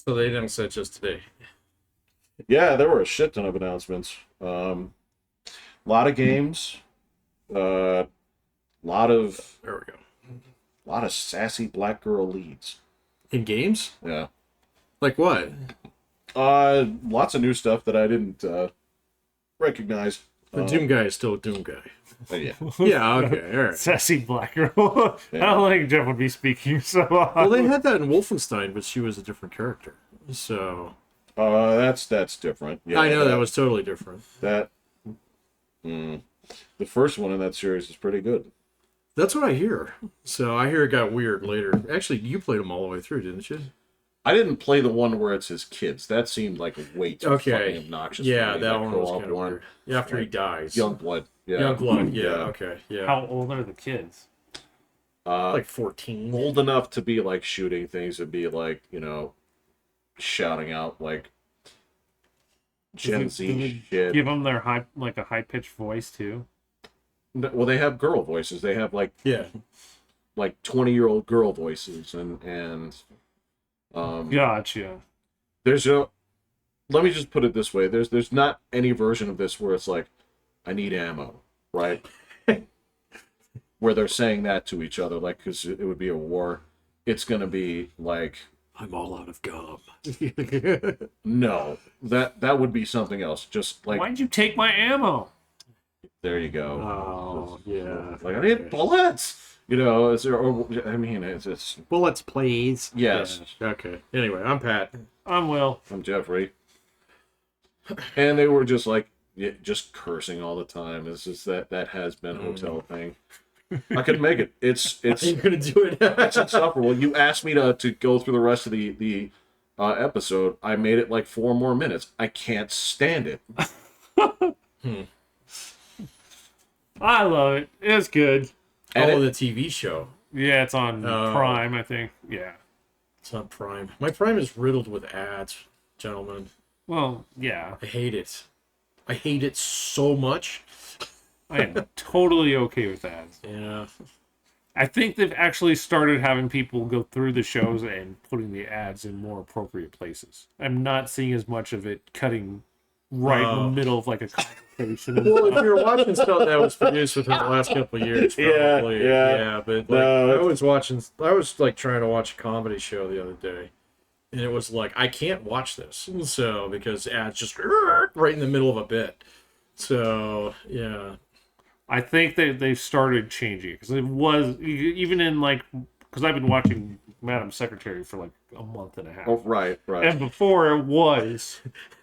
So they announced that just today. Yeah, there were a shit ton of announcements. A lot of games. Lot of There we go. lot of sassy black girl leads. In games? Yeah. Like what? Lots of new stuff that I didn't recognize. The Doom guy is still a Doom guy. Yeah. Yeah, okay, all right. Sassy black girl. I don't think Jeff would be speaking so. Well, they had that in Wolfenstein, but she was a different character. So That's different. Yeah, I know that was totally different. the first one in that series is pretty good. That's what I hear. So I hear it got weird later. Actually, you played them all the way through, didn't you? I didn't play the one where it's his kids. That seemed like way too fucking obnoxious. Yeah, for me. that one was co-op kind of weird. After he dies. Youngblood. Yeah. Youngblood, yeah, okay, yeah. How old are the kids? Like 14. Old enough to be like shooting things and be like, shouting out like Gen Do Z they shit. Give them their high pitched voice too. Well, they have girl voices. They have like Yeah. 20-year-old girl voices and Gotcha. there's a let me just put it this way. There's not any version of this where it's like, I need ammo, right? Where they're saying that to each other, like, because it would be a war. It's gonna be like, I'm all out of gum. no, that would be something else. Just like, Why'd you take my ammo? there you go. Oh, yeah. Like, I need bullets. It's Bullets, please. yes. Yeah. Okay. Anyway, I'm Pat. I'm Will. I'm Jeffrey. And they were just like, just cursing all the time. It's just that has been a hotel thing. I couldn't make it. It's You're gonna do it. it's insufferable. You asked me to go through the rest of the episode. I made it like 4 more minutes. I can't stand it. I love it. It's good. Oh, the TV show. Yeah, it's on Oh. Prime, I think. Yeah. It's on Prime. My Prime is riddled with ads, gentlemen. Well, yeah. I hate it. I hate it so much. I am totally okay with that. Yeah. I think they've actually started having people go through the shows and putting the ads in more appropriate places. I'm not seeing as much of it cutting right in the middle of like a conversation. And Well, if stuff. you're watching stuff that was produced within the last couple of years, probably. Yeah. But like, No, I was like trying to watch a comedy show the other day, and it was like, I can't watch this. So, because ads just right in the middle of a bit. So, yeah. I think they've started changing because it was even in like because I've been watching Madam Secretary for like a month and a half. Oh, right. And before it was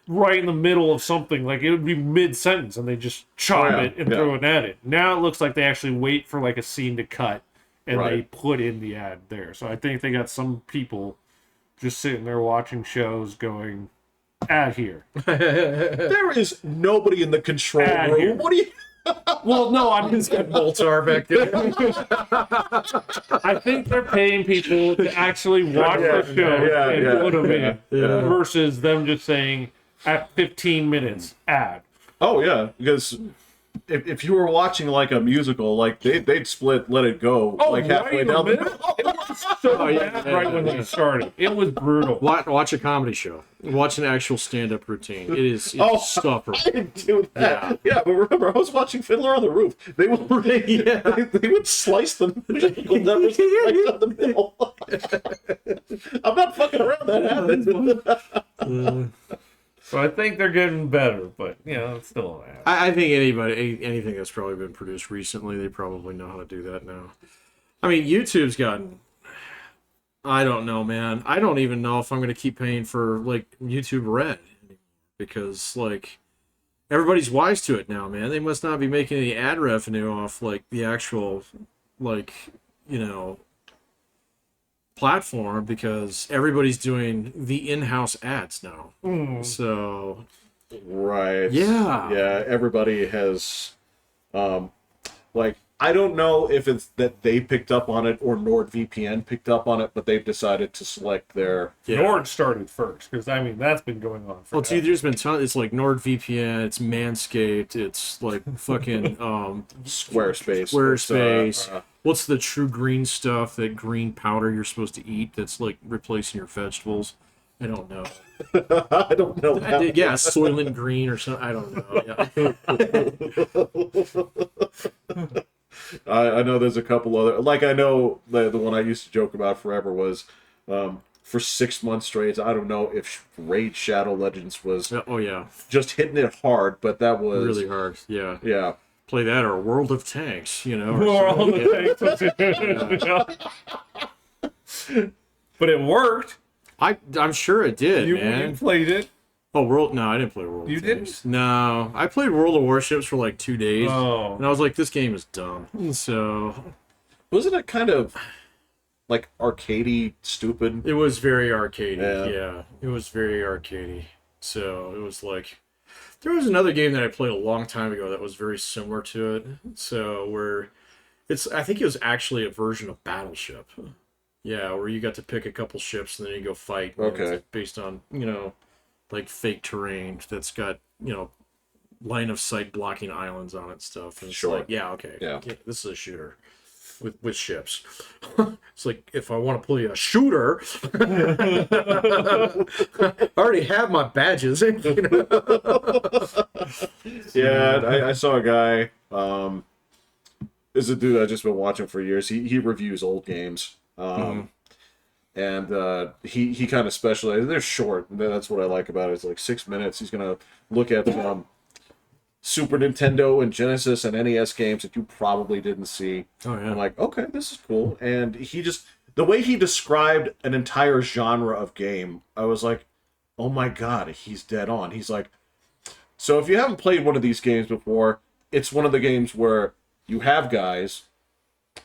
right in the middle of something, like it would be mid-sentence and they just chop it and throw an ad in. Now it looks like they actually wait for like a scene to cut and they put in the ad there. So I think they got some people just sitting there watching shows going, ad here. There is nobody in the control Ad room. here. What do you? Well, no, I mean, Moltar back there. I think they're paying people to actually watch the show and put them in versus them just saying at 15 minutes ad. Oh yeah, because if you were watching like a musical, like they'd split, let it go like halfway in the down. middle? It was so bad right when they started. It was brutal. Watch a comedy show. Watch an actual stand-up routine. It's insufferable. I didn't do that. Yeah, but remember, I was watching Fiddler on the Roof. They would they would slice the musical numbers right down the middle. I'm not fucking around. That happens. So I think they're getting better, but it's still an ad. I think anything that's probably been produced recently, they probably know how to do that now. I mean, YouTube's gotten. I don't know, man. I don't even know if I'm going to keep paying for like YouTube Red because like everybody's wise to it now, man. They must not be making any ad revenue off like the actual like platform because everybody's doing the in-house ads now. So Right. yeah, Everybody has, like, I don't know if it's that they picked up on it or NordVPN picked up on it, but they've decided to select their. Nord started first because that's been going on for. Well, dude, there's been it's like NordVPN, it's Manscaped, it's like fucking Squarespace. Squarespace. What's the true green stuff? That green powder you're supposed to eat that's like replacing your vegetables. I don't know. I don't know. I did, yeah, Soylent Green or something. I don't know. Yeah. I know there's a couple other, like I know the one I used to joke about forever was for 6 months straight. I don't know if Raid Shadow Legends was Oh yeah, just hitting it hard, but that was really hard. Yeah. Yeah. Play that or World of Tanks, you know. Or World something. of Tanks. But it worked. I'm sure it did, You man. played it. Oh, No, I didn't play World You of Tanks. didn't? No, I played World of Warships for like 2 days, Oh. and I was like, this game is dumb. So Wasn't it kind of like arcadey, stupid? it was very arcadey. Yeah. Yeah, it was very arcadey. So it was like, there was another game that I played a long time ago that was very similar to it. So where I think it was actually a version of Battleship. Yeah, where you got to pick a couple ships and then you go fight. And Okay. it's based on, like fake terrain that's got, line of sight blocking islands on it and stuff. And it's Sure. like, yeah, okay. Yeah. This is a shooter with ships. It's like, if I want to play a shooter, I already have my badges. Yeah, I saw a guy. Is a dude I've just been watching for years. He reviews old games. And he kind of specializes. They're short. That's what I like about it. It's like 6 minutes. He's gonna look at Super Nintendo and Genesis and NES games that you probably didn't see. Oh yeah. I'm like, okay, this is cool. And the way he described an entire genre of game, I was like, oh my god, he's dead on. He's like, so if you haven't played one of these games before, it's one of the games where you have guys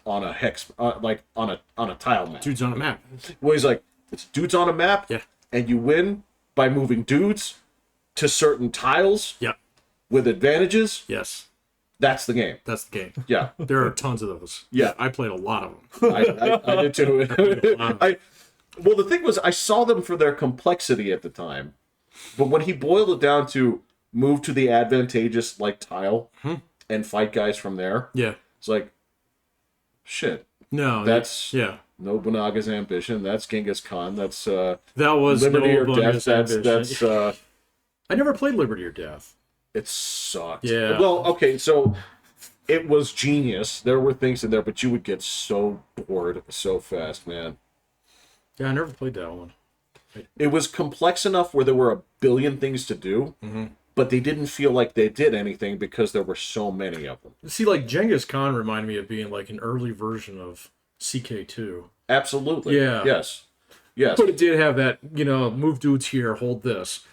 on a hex, like on a tile map. Dude's on a map. Well, he's like, it's dudes on a map, Yeah. and you win by moving dudes to certain tiles Yeah. with advantages. Yes. That's the game. That's the game. Yeah, There are tons of those. Yeah. I played a lot of them. I did too. Well, the thing was, I saw them for their complexity at the time, but when he boiled it down to move to the advantageous like tile and fight guys from there, Yeah. it's like, shit. No. That's yeah. Nobunaga's ambition. That's Genghis Khan. That's That was Liberty or Nobunaga's Death. ambition. That's I never played Liberty or Death. it sucked. Yeah. Well, okay, so it was genius. There were things in there, but you would get so bored so fast, man. Yeah, I never played that one. It was complex enough where there were a billion things to do, but they didn't feel like they did anything because there were so many of them. See, like Genghis Khan reminded me of being like an early version of CK2. Absolutely. Yeah. Yes. Yes. But it did have that, move dudes here, hold this.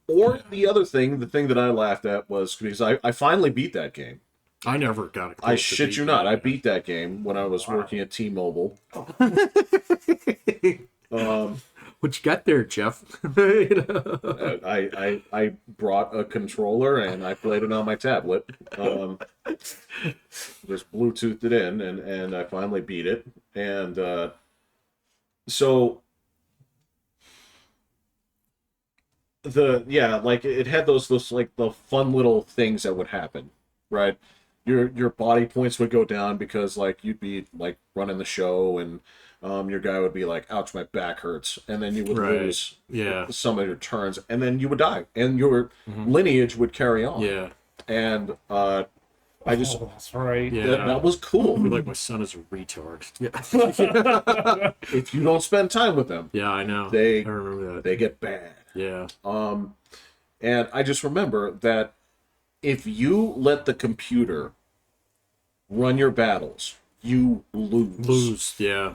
Or the other thing, the thing that I laughed at was because I finally beat that game. I never got it. I shit you not. I beat that game when I was working at T-Mobile. What you got there, Jeff? I brought a controller and I played it on my tablet. Just Bluetoothed it in and I finally beat it. And so like it had those like the fun little things that would happen, right? Your body points would go down because like you'd be like running the show and your guy would be like, ouch, my back hurts, and then you would lose some of your turns, and then you would die, and your lineage would carry on. Yeah. And I just That's right. Yeah. that was cool. I feel like my son is a retard. Yeah. If you don't spend time with them, Yeah, I know. They- I remember that. they get bad. Yeah. And I just remember that if you let the computer run your battles, you lose. Yeah.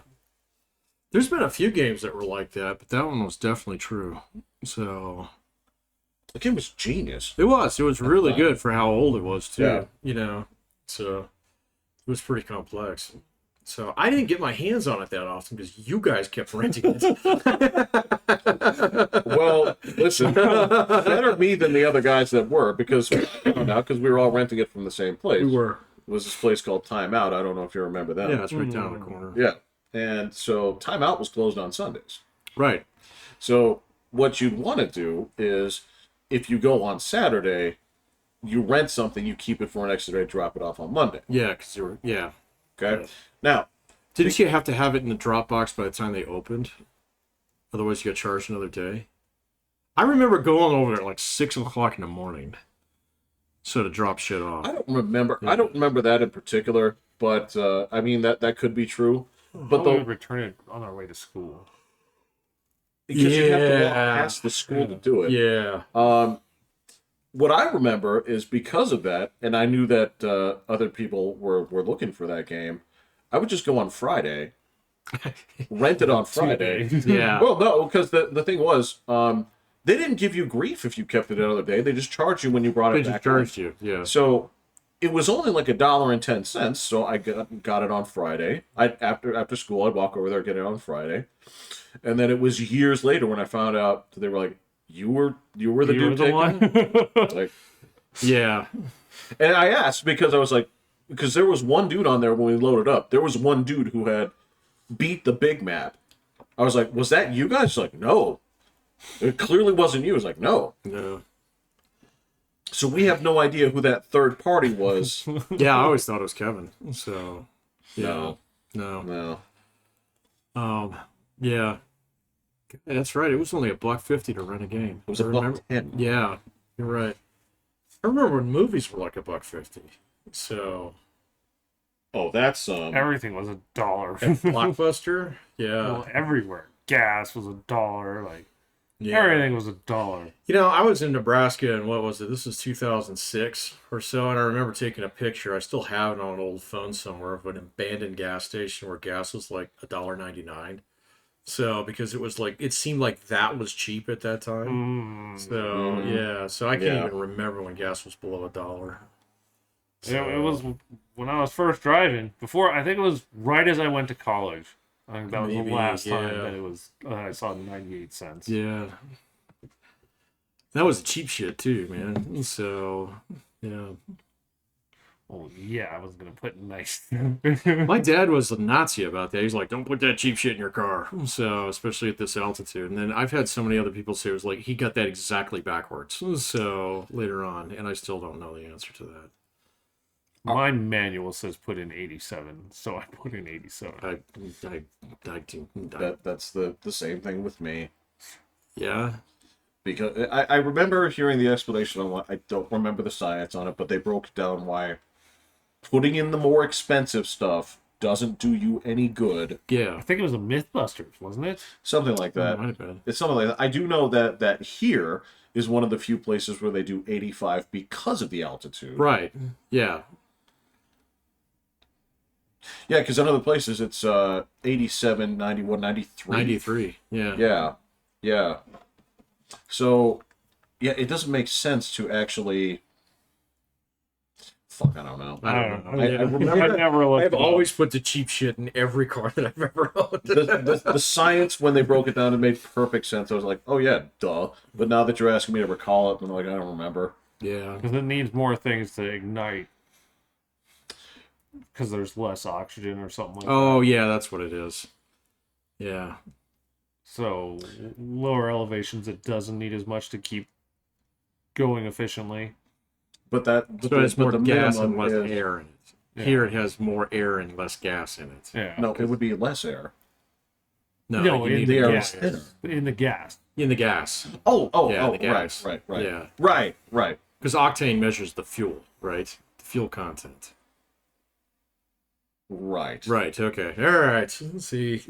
There's been a few games that were like that, but that one was definitely true. So The game was genius. it was really good for how old it was too. Yeah. So it was pretty complex. So I didn't get my hands on it that often because you guys kept renting it. Well, listen, better me than the other guys that were because we were all renting it from the same place. We were. It was this place called Time Out. I don't know if you remember that. Yeah, it's right down the corner. Yeah. And so Time Out was closed on Sundays. Right. So what you'd want to do is if you go on Saturday, you rent something, you keep it for an extra day, drop it off on Monday. Yeah, because you were. Yeah. Okay. Now, Didn't you have to have it in the Dropbox by the time they opened? Otherwise, you got charged another day. I remember going over there at like 6 o'clock in the morning. So to drop shit off. I don't remember. I don't remember that in particular, but I mean that could be true. But we would return it on our way to school. Because you have to walk past the school to do it. Yeah. What I remember is because of that, and I knew that other people were looking for that game, I would just go on Friday, rent it on Friday. Yeah. Well, no, because the thing was, they didn't give you grief if you kept it another day. They just charged you when you brought it They back. just charged you, yeah. So it was only like $1.10. So I got it on Friday. After school, I'd walk over there, get it on Friday, and then it was years later when I found out they were like, "You were the dude taking it?" Like, yeah. and I asked because I was like, because there was one dude on there when we loaded up. There was one dude who had beat the big map. I was like, "Was that you guys?" He's like, "No, it clearly wasn't you." I was like, "No." No. So we have no idea who that third party was. Yeah, I always thought it was Kevin. So, yeah. No. No. Yeah. That's right. It was only $1.50 to rent a game. It was $1.10. Yeah, you're right. I remember when movies were like $1.50. So. Oh, that's Everything was $1. Blockbuster. Yeah. Well, everywhere. Gas was $1. Like Yeah. everything was $1. You know, I was in Nebraska, and what was it? This was 2006 or so, and I remember taking a picture. I still have it on an old phone somewhere of an abandoned gas station where gas was like $1.99. So, because it was like, it seemed like that was cheap at that time. So, yeah. So I can't even remember when gas was below $1. So, It was when I was first driving. I think it was right as I went to college. I think that was the last time that it was. I saw 98 cents. Yeah. That was cheap shit too, man. So, yeah. Oh yeah, I was gonna put nice. My dad was a Nazi about that. He's like, "Don't put that cheap shit in your car." So, especially at this altitude. And then I've had so many other people say it was like he got that exactly backwards. So later on, and I still don't know the answer to that. My manual says put in 87, so I put in 87. that's the same thing with me. Yeah. Because I remember hearing the explanation on what I don't remember the science on it, but they broke down why putting in the more expensive stuff doesn't do you any good. Yeah. I think it was a Mythbusters, wasn't it? Something like that. Might have been. It's something like that. I do know that here is one of the few places where they do 85 because of the altitude. Right. Yeah. Yeah, because in other places it's 87, 91, 93. 93. Yeah. Yeah. Yeah. So, yeah, it doesn't make sense to actually... Fuck, I don't know. I don't know. I remember I never looked. I've always put the cheap shit in every car that I've ever owned. the science, when they broke it down, it made perfect sense. I was like, oh, yeah, duh. But now that you're asking me to recall it, I'm like, I don't remember. Yeah. Because it needs more things to ignite. Because there's less oxygen or something like that. Oh, yeah, that's what it is. Yeah. So, lower elevations, it doesn't need as much to keep going efficiently. But that... So it has more the gas and minimum less is- air in it. Yeah. Here it has more air and less gas in it. Yeah. No, it would be less air. No, No, you in need the air gas. thinner. In the gas. in the gas. Oh, the gas. right. Yeah. Right. Because octane measures the fuel, right? The fuel content. Right. Right, okay. All right. Let's see.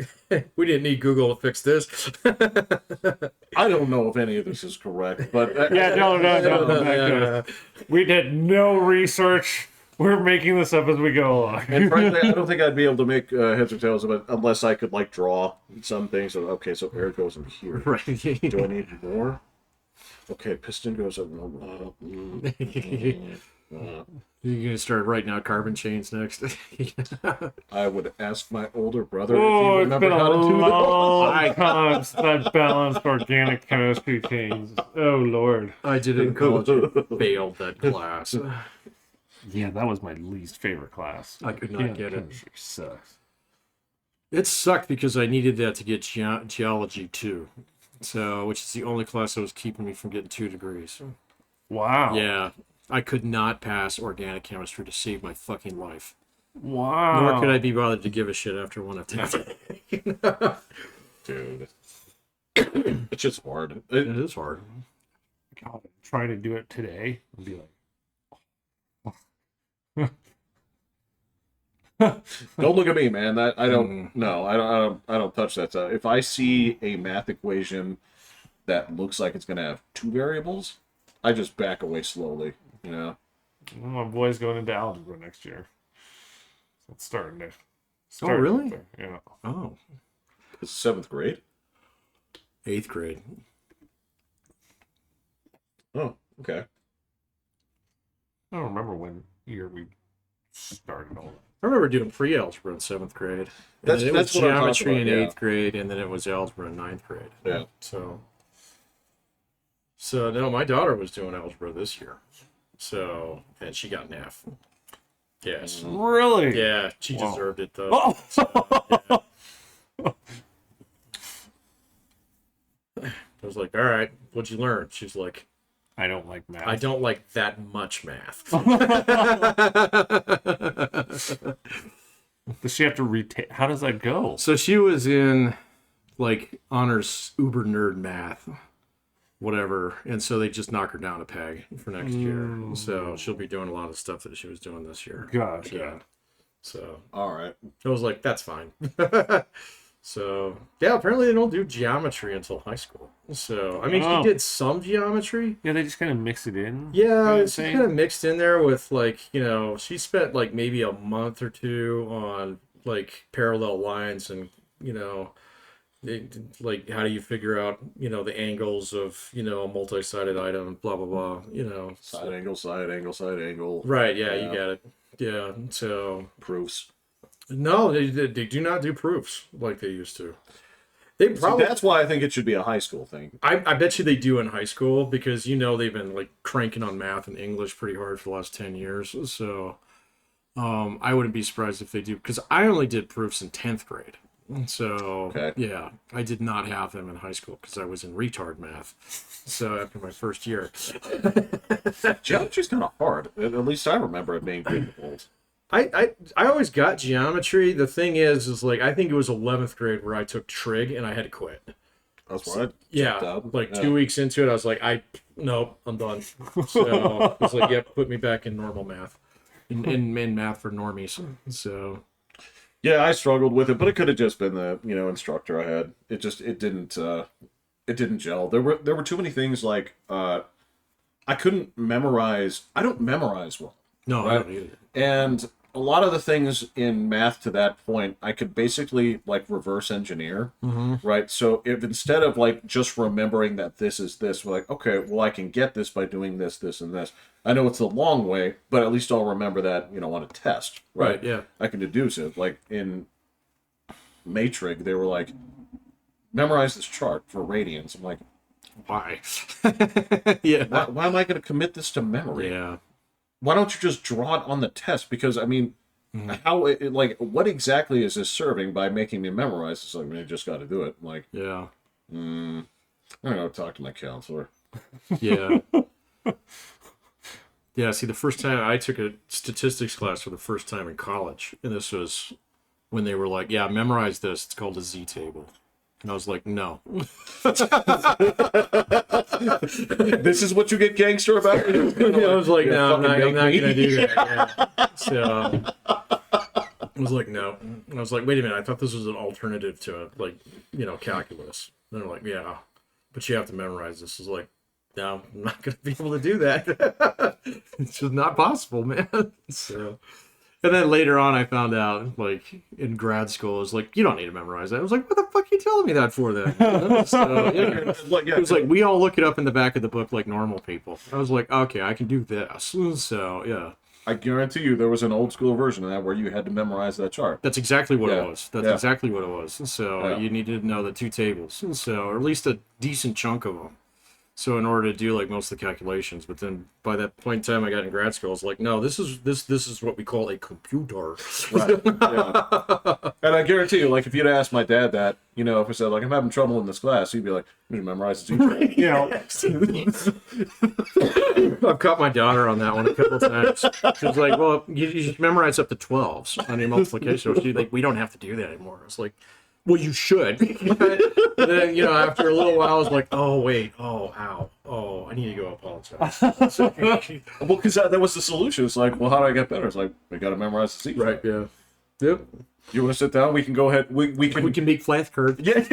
We didn't need Google to fix this. I don't know if any of this is correct, but... Yeah, no. Yeah. We did no research. We're making this up as we go along. And frankly, I don't think I'd be able to make heads or tails of it unless I could, like, draw some things. So, okay, so air goes in here. Right. Do I need more? Okay, piston goes up. You're going to start writing out carbon chains next. I would ask my older brother if Oh, he it's been remembered a how to do those. long time since I balanced organic chemistry things. Oh, Lord. I did it in college. I failed that class. Yeah, that was my least favorite class. I could not get it. Chemistry sucks. It sucked because I needed that to get geology too. So, which is the only class that was keeping me from getting 2 degrees. Wow. Yeah. I could not pass organic chemistry to save my fucking life. Wow. Nor could I be bothered to give a shit after one attempt. Dude. It's just hard. It is hard. God, I'm trying to do it today and be like, Don't look at me, man. That I don't. No, I don't touch that stuff. If I see a math equation that looks like it's gonna have two variables, I just back away slowly. You know. well, my boy's going into algebra next year. So it's starting to. Really? Yeah. Oh, It's 7th grade. 8th grade. Oh, okay. I don't remember when year we started all that. I remember doing pre-algebra in 7th grade. And That's then it was what I'm talking geometry about, in yeah. 8th grade, and then it was algebra in 9th grade. Yeah. So no, my daughter was doing algebra this year. So, and she got an F. Yes. Really? Yeah, she Wow. deserved it though. Oh. So, yeah. I was like, all right, what'd you learn? She's like, I don't like math. I don't like that much math. Does she have to retake? How does that go? So she was in like honors uber nerd math, whatever, and so they just knock her down a peg for next year. So she'll be doing a lot of stuff that she was doing this year. Gosh, Yeah. So All right. I was like, that's fine. So yeah, apparently they don't do geometry until high school. So I mean, Oh. she did some geometry. Yeah, they just kind of mix it in. Yeah, Kinda it's thing. kind of mixed in there with like, you know, she spent like maybe a month or two on like parallel lines and, you know, like how do you figure out, you know, the angles of, you know, a multi-sided item, blah blah blah, you know. Side angle, side angle, side angle. Right, yeah, Yeah. you got it. Yeah, so Proofs. no, they do not do proofs like they used to. They See, probably that's why I think it should be a high school thing. I bet you they do in high school because you know they've been like cranking on math and English pretty hard for the last 10 years. So I wouldn't be surprised if they do because I only did proofs in 10th grade. So Okay. yeah, I did not have them in high school because I was in retard math. So after my first year, Geometry's kind of hard. At least I remember it being pretty old. I always got geometry. The thing is like I think it was 11th grade where I took trig and I had to quit. That's what I Yeah, checked out. like Yeah. 2 weeks into it, I was like, nope, I'm done. So I was like, yep, put me back in normal math, in math for normies. So Yeah, I struggled with it, but it could have just been the instructor I had. It didn't gel. There were too many things like I couldn't memorize. I don't memorize well, no, I Right. don't either. and a lot of the things in math to that point I could basically like reverse engineer, right? So if instead of like just remembering that this is this, we're like, okay, well I can get this by doing this, this, and this. I know it's the long way, but at least I'll remember that on a test, right? Yeah. I can deduce it. Like in Matrig, they were like, memorize this chart for radians. I'm like, Why? Yeah. why am I going to commit this to memory? Yeah. Why don't you just draw it on the test? Because I mean, what exactly is this serving by making me memorize? It's like, man, you just got to do it. I'm like, Yeah. I don't know. Talk to my counselor. Yeah. Yeah. See, the first time I took a statistics class for the first time in college, and this was when they were like, "Yeah, memorize this. It's called a Z table." And I was like, "No." This is what you get gangster about. I was like, Yeah, "No, I'm not fucking going make to me." do that." Yeah. So I was like, "No." And I was like, "Wait a minute. I thought this was an alternative to calculus." And they're like, "Yeah, but you have to memorize this." I was like, "No, I'm not going to be able to do that. It's just not possible, man." So, and then later on, I found out, like in grad school, it was like, "You don't need to memorize that." I was like, "What the fuck are you telling me that for then?" So, yeah. It was like we all look it up in the back of the book like normal people. I was like, "Okay, I can do this." So yeah, I guarantee you, there was an old school version of that where you had to memorize that chart. that's exactly what Yeah. it was. That's Yeah. exactly what it was. So Yeah. you needed to know the two tables, so or at least a decent chunk of them. So in order to do like most of the calculations, but then by that point in time I got in grad school, I was like, no, this is what we call a computer. Right. Yeah. And I guarantee you, like, if you'd asked my dad that, if I said, like, I'm having trouble in this class, he'd be like, you need to memorize the teacher. I've caught my daughter on that one a couple of times. She was like, well, you should memorize up to 12s on your multiplication. She's like, we don't have to do that anymore. I was like, Well, you should. Then, you know, after a little while, I was like, oh, wait. Oh, ow. Oh, I need to go apologize. Well, because that was the solution. It's like, well, how do I get better? It's like, we got to memorize the sequence. Right, yeah. Yep. You want to sit down? We can go ahead. We can make flashcards. Yeah.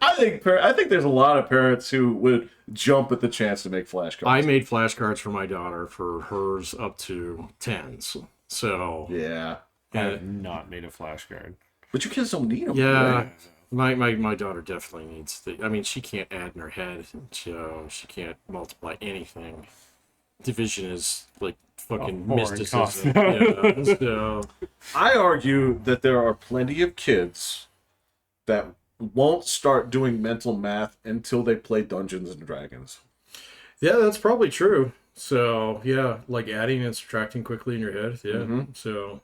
I think there's a lot of parents who would jump at the chance to make flashcards. I made flashcards for my daughter for hers up to 10s. So Yeah. I have not made a flashcard. But you kids don't need them. yeah, Right? my daughter definitely needs I mean, she can't add in her head, so she can't multiply anything. Division is like fucking foreign mysticism. concept. Yeah, so I argue that there are plenty of kids that won't start doing mental math until they play Dungeons and Dragons. yeah, that's probably true. So yeah, like adding and subtracting quickly in your head. Yeah. Mhm. So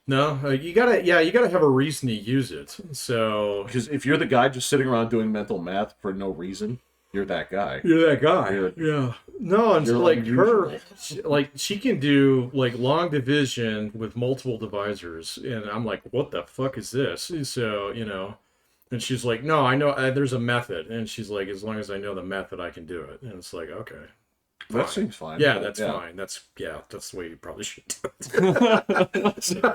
no, you gotta have a reason to use it. So Because if you're the guy just sitting around doing mental math for no reason, you're that guy. you're that guy. You're- Yeah. No, and you're like unusual. she can do like long division with multiple divisors, and I'm like, what the fuck is this? So you know, and she's like, no, I know there's a method, and she's like, as long as I know the method, I can do it. And it's like, okay, That fine. seems fine. Yeah, that's Yeah. fine. That's the way you probably should do it.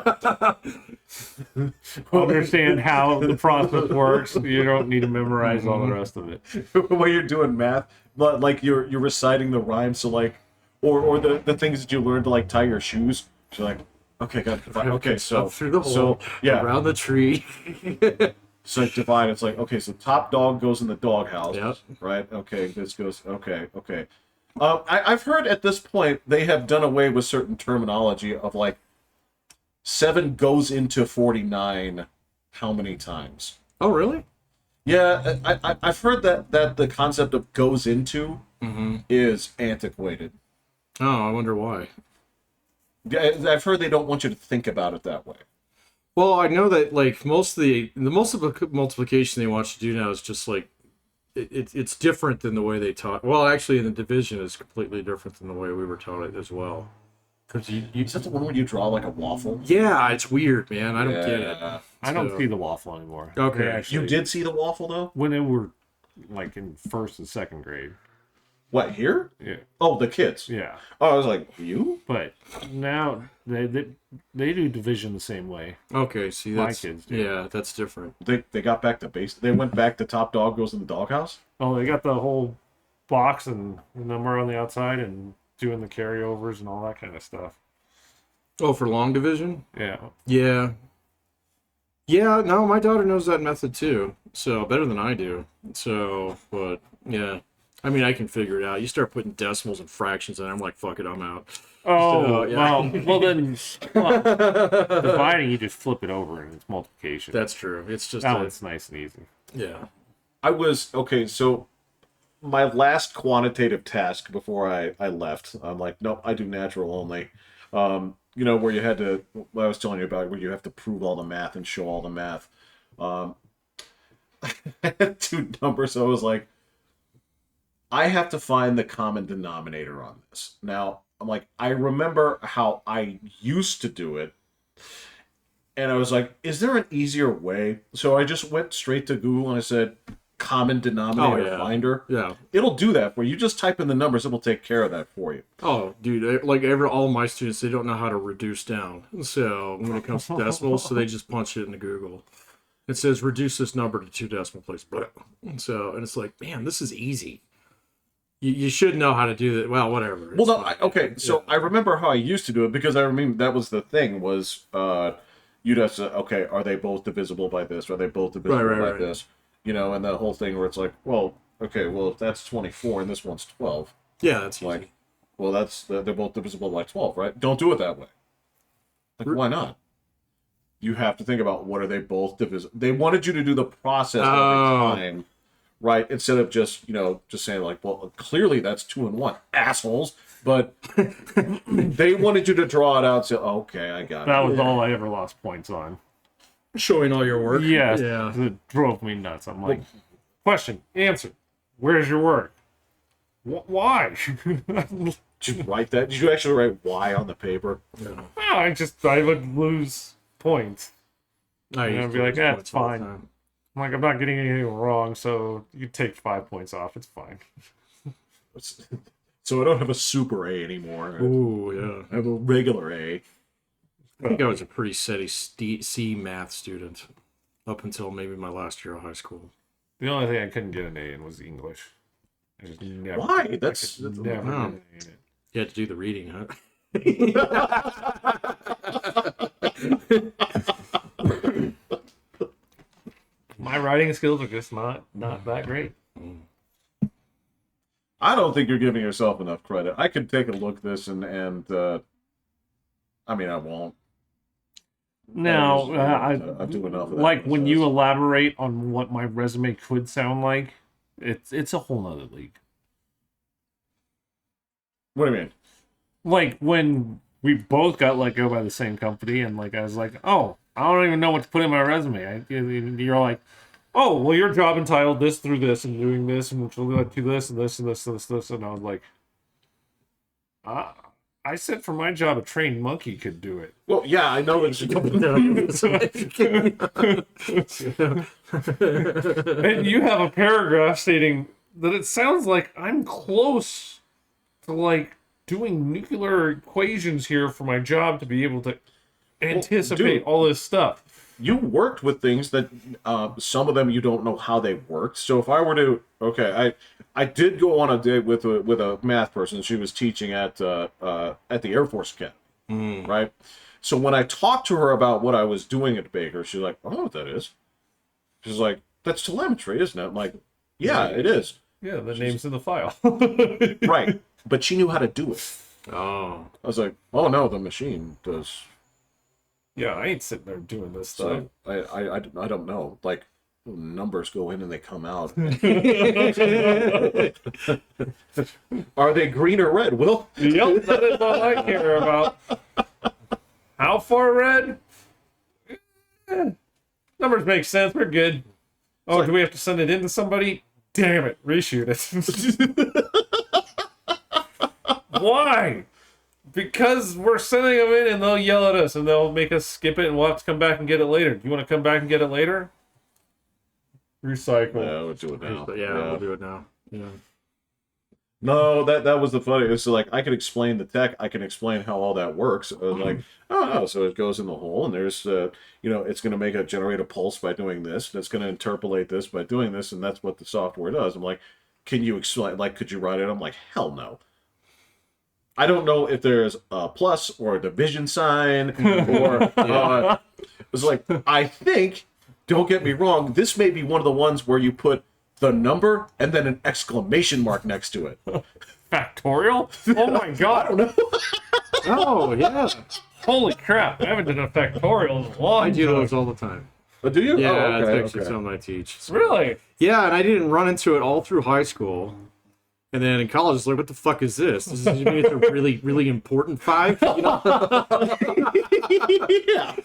Understand how the process works. You don't need to memorize all the rest of it. When you're doing math, but like you're reciting the rhymes, so like, or the things that you learn to like tie your shoes. So like, okay, got it. Okay, so Up through the hole, so yeah, around the tree. so like divide. It's like, okay, so top dog goes in the doghouse, Yep. right? Okay, this goes. Okay. I've heard at this point they have done away with certain terminology of like 7 goes into 49 how many times? Oh, really? Yeah, I've heard that the concept of goes into is antiquated. Oh, I wonder why. Yeah, I've heard they don't want you to think about it that way. Well, I know that like most of the multiplication they want you to do now is just like it's different than the way they taught. Well, actually, in the division is completely different than the way we were taught it as well. Because you Is that the one where you draw like a waffle? yeah, it's weird, man. I don't get it. Yeah. I don't So- see the waffle anymore. Okay. They actually- You did see the waffle though? when they were like in first and second grade. What, here? Yeah, Oh, the kids. yeah. Oh, I was like, you? But now they do division the same way. Okay, see My that's kids do. yeah, that's different. They got back to base. They went back to top dog goes in the doghouse. Oh, they got the whole box and the number on the outside and doing the carryovers and all that kind of stuff. Oh, for long division? Yeah. Yeah. Yeah, no, my daughter knows that method too. So better than I do. So, but yeah. I mean, I can figure it out. You start putting decimals and fractions in, I'm like, fuck it, I'm out. Oh, So, yeah. well then, dividing, you just flip it over and it's multiplication. That's true. It's just That one's nice and easy. yeah. I was okay. So my last quantitative task before I left, I'm like, nope, I do natural only. You know, where you had to, what I was telling you about, where you have to prove all the math and show all the math. I had 2 numbers. So I was like, I have to find the common denominator on this. Now, I'm like, I remember how I used to do it. And I was like, is there an easier way? So I just went straight to Google and I said, common denominator yeah. finder. Yeah. It'll do that for you. Just type in the numbers, it'll take care of that for you. Oh, dude, like all my students, they don't know how to reduce down. So when it comes to decimals, so they just punch it into Google. It says reduce this number to 2 decimal places. So, and it's like, man, this is easy. You should know how to do that. Well, whatever. Well, no, okay. So I remember how I used to do it because I remember that was the thing was you'd have to, okay, are they both divisible by this? Are they both divisible by Right. this? You know, and the whole thing where it's like, well, okay, well, if that's 24 and this one's 12, Yeah, that's easy. like, well, they're both divisible by 12, right? Don't do it that way. Like, why not? You have to think about what are they both divisible. They wanted you to do the process every time, right? Instead of just, you know, just saying like, well, clearly that's 2 and 1, assholes. But they wanted you to draw it out and say, oh, okay, I got That it. was all I ever lost points on. Showing all your work. Yes. Yeah. It drove me nuts. I'm like, question, answer. Where's your work? Why? Did you write that? Did you actually write Y on the paper? I would lose points. I And I'd used be to like, lose "Yeah, points it's all the fine." time. I'm like, I'm not getting anything wrong, so you take 5 points off. It's fine. So I don't have a super A anymore. Ooh, yeah. I have a regular A. I think I was a pretty steady C math student up until maybe my last year of high school. The only thing I couldn't get an A in was English. I just never. Why? I That's could never wow. get an A in it. You had to do the reading, huh? My writing skills are just not that great. I don't think you're giving yourself enough credit. I could take a look at this and I mean, I won't. Now, I do enough of that. like when you elaborate on what my resume could sound like, it's a whole nother league. What do you mean? Like when we both got let go by the same company, and like I was like, oh, I don't even know what to put in my resume. You're like, oh, well, your job entitled this through this and doing this, and which will lead to this and this and this and this, and I was like, I said for my job, a trained monkey could do it. Well, yeah, I know that And you have a paragraph stating that it sounds like I'm close to like doing nuclear equations here for my job to be able to anticipate dude, all this stuff. you worked with things that some of them you don't know how they worked. So if I were to, I did go on a date with a math person. She was teaching at the Air Force Academy, right? So when I talked to her about what I was doing at Baker, she's like, "I don't know what that is." She's like, "That's telemetry, isn't it?" I'm like, "Yeah, it is." Yeah, the name's in the file. Right, but she knew how to do it. Oh. I was like, "Oh no, the machine does." Yeah, I ain't sitting there doing this stuff. So I don't know. Like, numbers go in and they come out. Are they green or red, Will? Yep, that is all I care about. How far red? Numbers make sense. We're good. Oh, like, do we have to send it in to somebody? Damn it, reshoot it. Why? Because we're sending them in and they'll yell at us and they'll make us skip it and we'll have to come back and get it later. Do you want to come back and get it later? Recycle. Yeah, we'll do it now. Yeah, we'll do it now. Yeah. No, that was the funny. It's like I can explain the tech. I can explain how all that works. Like, oh, so it goes in the hole, and there's, it's going to generate a pulse by doing this, and it's going to interpolate this by doing this, and that's what the software does. I'm like, can you explain? Like, could you write it? I'm like, hell no. I don't know if there's a plus or a division sign or it's like, I think, don't get me wrong, this may be one of the ones where you put the number and then an exclamation mark next to it. Factorial? Oh my god. I don't know. Oh, yeah. Holy crap. I haven't done a factorial in a long I do time. those all the time. Oh, do you? Yeah, Oh, okay, it's actually okay. something I teach. So. Really? Yeah, and I didn't run into it all through high school. And then in college, it's like, what the fuck is this? This is it's a really, really important 5? You know? Yeah.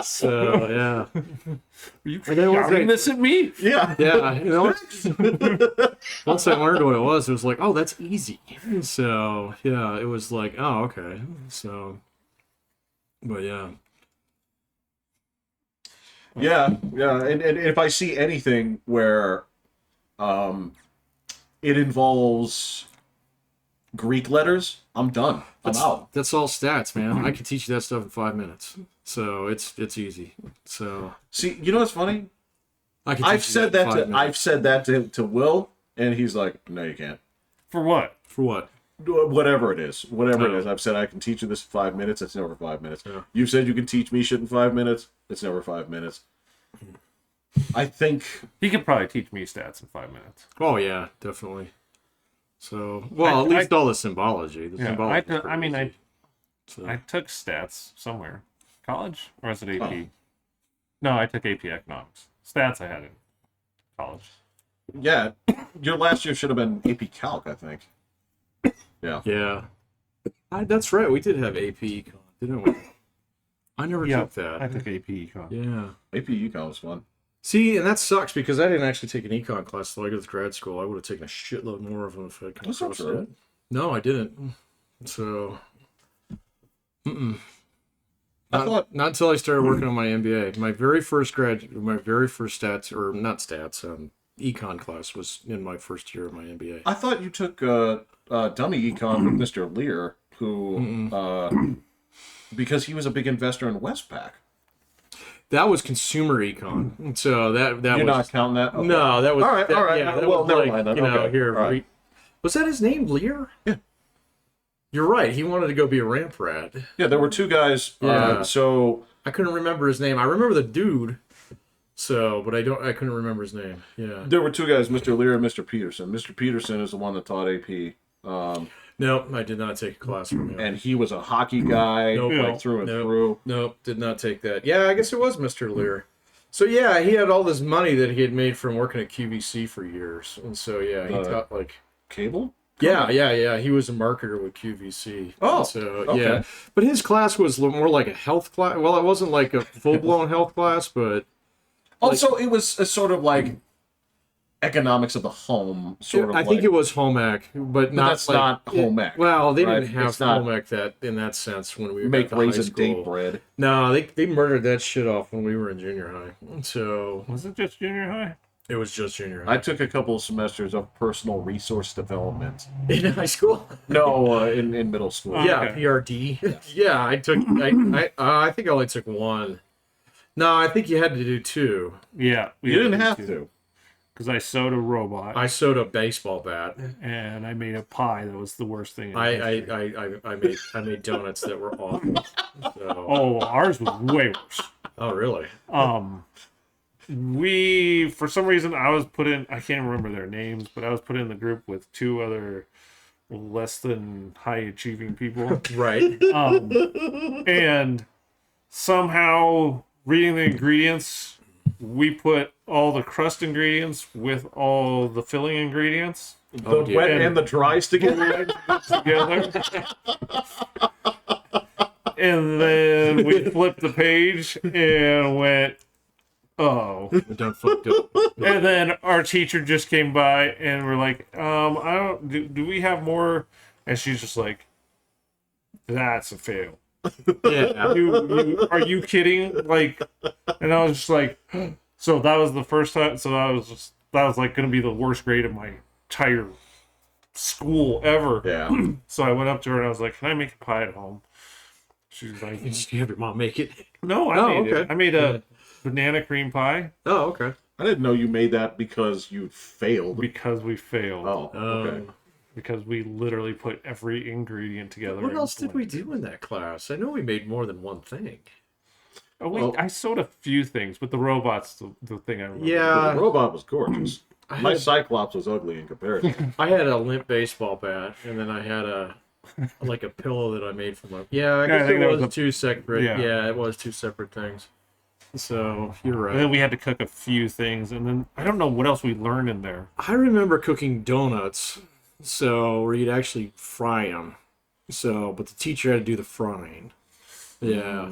So, yeah. Are you And then once shouting this at me? Yeah. Yeah, once I learned what it was like, oh, that's easy. So, yeah, it was like, oh, okay. So, but yeah. Yeah. And if I see anything where it involves Greek letters, I'm done. I'm out. That's all stats, man. I can teach you that stuff in 5 minutes. So it's easy. So See, you know what's funny? I can. I've said that in 5 to minutes. I've said that to Will, and he's like, "No, you can't." For what? For what? Whatever it is, whatever it Oh. is. I've said I can teach you this in 5 minutes. It's never 5 minutes. Yeah. You've said you can teach me shit in 5 minutes. It's never 5 minutes. I think. He could probably teach me stats in 5 minutes. Oh yeah, definitely. So at least all the symbology. The Yeah, symbology. is I mean, pretty easy. So, I took stats somewhere. College? Or was it AP? Oh. No, I took AP economics. Stats I had in college. Yeah, your last year should have been AP Calc, I think. Yeah. yeah. That's right. We did have AP Econ, didn't we? I never took that. I took AP econ. Yeah. AP Econ was fun. See, and that sucks because I didn't actually take an econ class till I got to grad school. I would have taken a shitload more of them if I'd come That's not across true. it. No, I didn't. So, Not until I started working on my MBA. My very first stats, or not stats, econ class was in my first year of my MBA. I thought you took dummy econ with Mr. Lear, who because he was a big investor in Westpac. That was consumer econ. So that You're was not counting that? Okay. No, that was all right. Yeah, that Well, was never like, mind then. you know, Okay. here. All right. Was that his name, Lear? Yeah. You're right. He wanted to go be a ramp rat. Yeah, there were two guys. Yeah. So I couldn't remember his name. I remember the dude. So, but I couldn't remember his name. Yeah. there were two guys, Mr. Lear and Mr. Peterson. Mr. Peterson is the one that taught AP. No, I did not take a class from him. And he was a hockey guy, Nope. like through and through. Nope, did not take that. Yeah, I guess it was Mr. Lear. So yeah, he had all this money that he had made from working at QVC for years, and so yeah, he taught like Cable? yeah. He was a marketer with QVC. Oh, And so okay. yeah, but his class was more like a health class. Well, it wasn't like a full blown health class, but Also, it was a sort of like economics of the home, sort of. I think it was home ec, but not that's like, not home ec. Well, they right? didn't have It's not home ec that in that sense when we were make at the high raisin school. date bread. No, they murdered that shit off when we were in junior high. So Was it just junior high? it was just junior high. I took a couple of semesters of personal resource development. In high school? No, in middle school. Oh, Yeah, okay. PRD. Yeah, I took. I think I only took one. No, I think you had to do two. Yeah. You didn't have to. Because I sewed a robot I sewed a baseball bat. and I made a pie that was the worst thing. In history. I made donuts that were awful. So. Oh, ours was way worse. Oh, really? We, for some reason, I was put in, I can't remember their names, but I was put in the group with two other less than high achieving people. Right. And somehow reading the ingredients, we put all the crust ingredients with all the filling ingredients The dear. wet and the dries together. together. And then we flipped the page and went, oh. We done fucked up. And then our teacher just came by and we're like, I don't, do we have more? And she's just like, that's a fail. Yeah. Are you kidding? Like, and I was just like, so that was the first time. So that was like going to be the worst grade of my entire school ever. Yeah. So I went up to her and I was like, can I make a pie at home? She's like, Did you have your mom make it? no, I made it. I made a banana cream pie Oh, okay. I didn't know you made that because you failed. because we failed. Oh, okay. Because we literally put every ingredient together. What and else did we blended. do in that class? I know we made more than one thing. Oh, Well- I sewed a few things, but the robot's the thing I remember. The robot was gorgeous. My had- Cyclops was ugly in comparison. I had a limp baseball bat, and then I had a pillow that I made from a. Yeah, I guess think it that was was two separate. Yeah. Yeah, it was two separate things. So you're And then right. we had to cook a few things, and then I don't know what else we learned in there. I remember cooking donuts, so where you'd actually fry them. So, but the teacher had to do the frying. Yeah,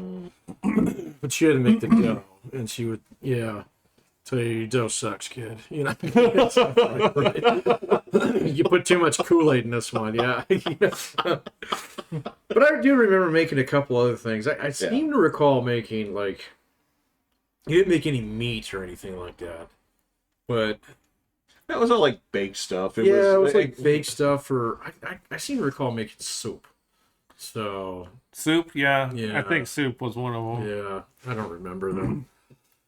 but she had to make the dough, and she would. Yeah. Tell you your dough sucks, kid. You know, It's not right. You put too much Kool-Aid in this one, yeah. But I do remember making a couple other things. I seem to recall making like you didn't make any meat or anything like that, but That was all like baked stuff. it was like baked stuff. Or I seem to recall making soup. So Soup, yeah. Yeah. I think soup was one of them. yeah, I don't remember them.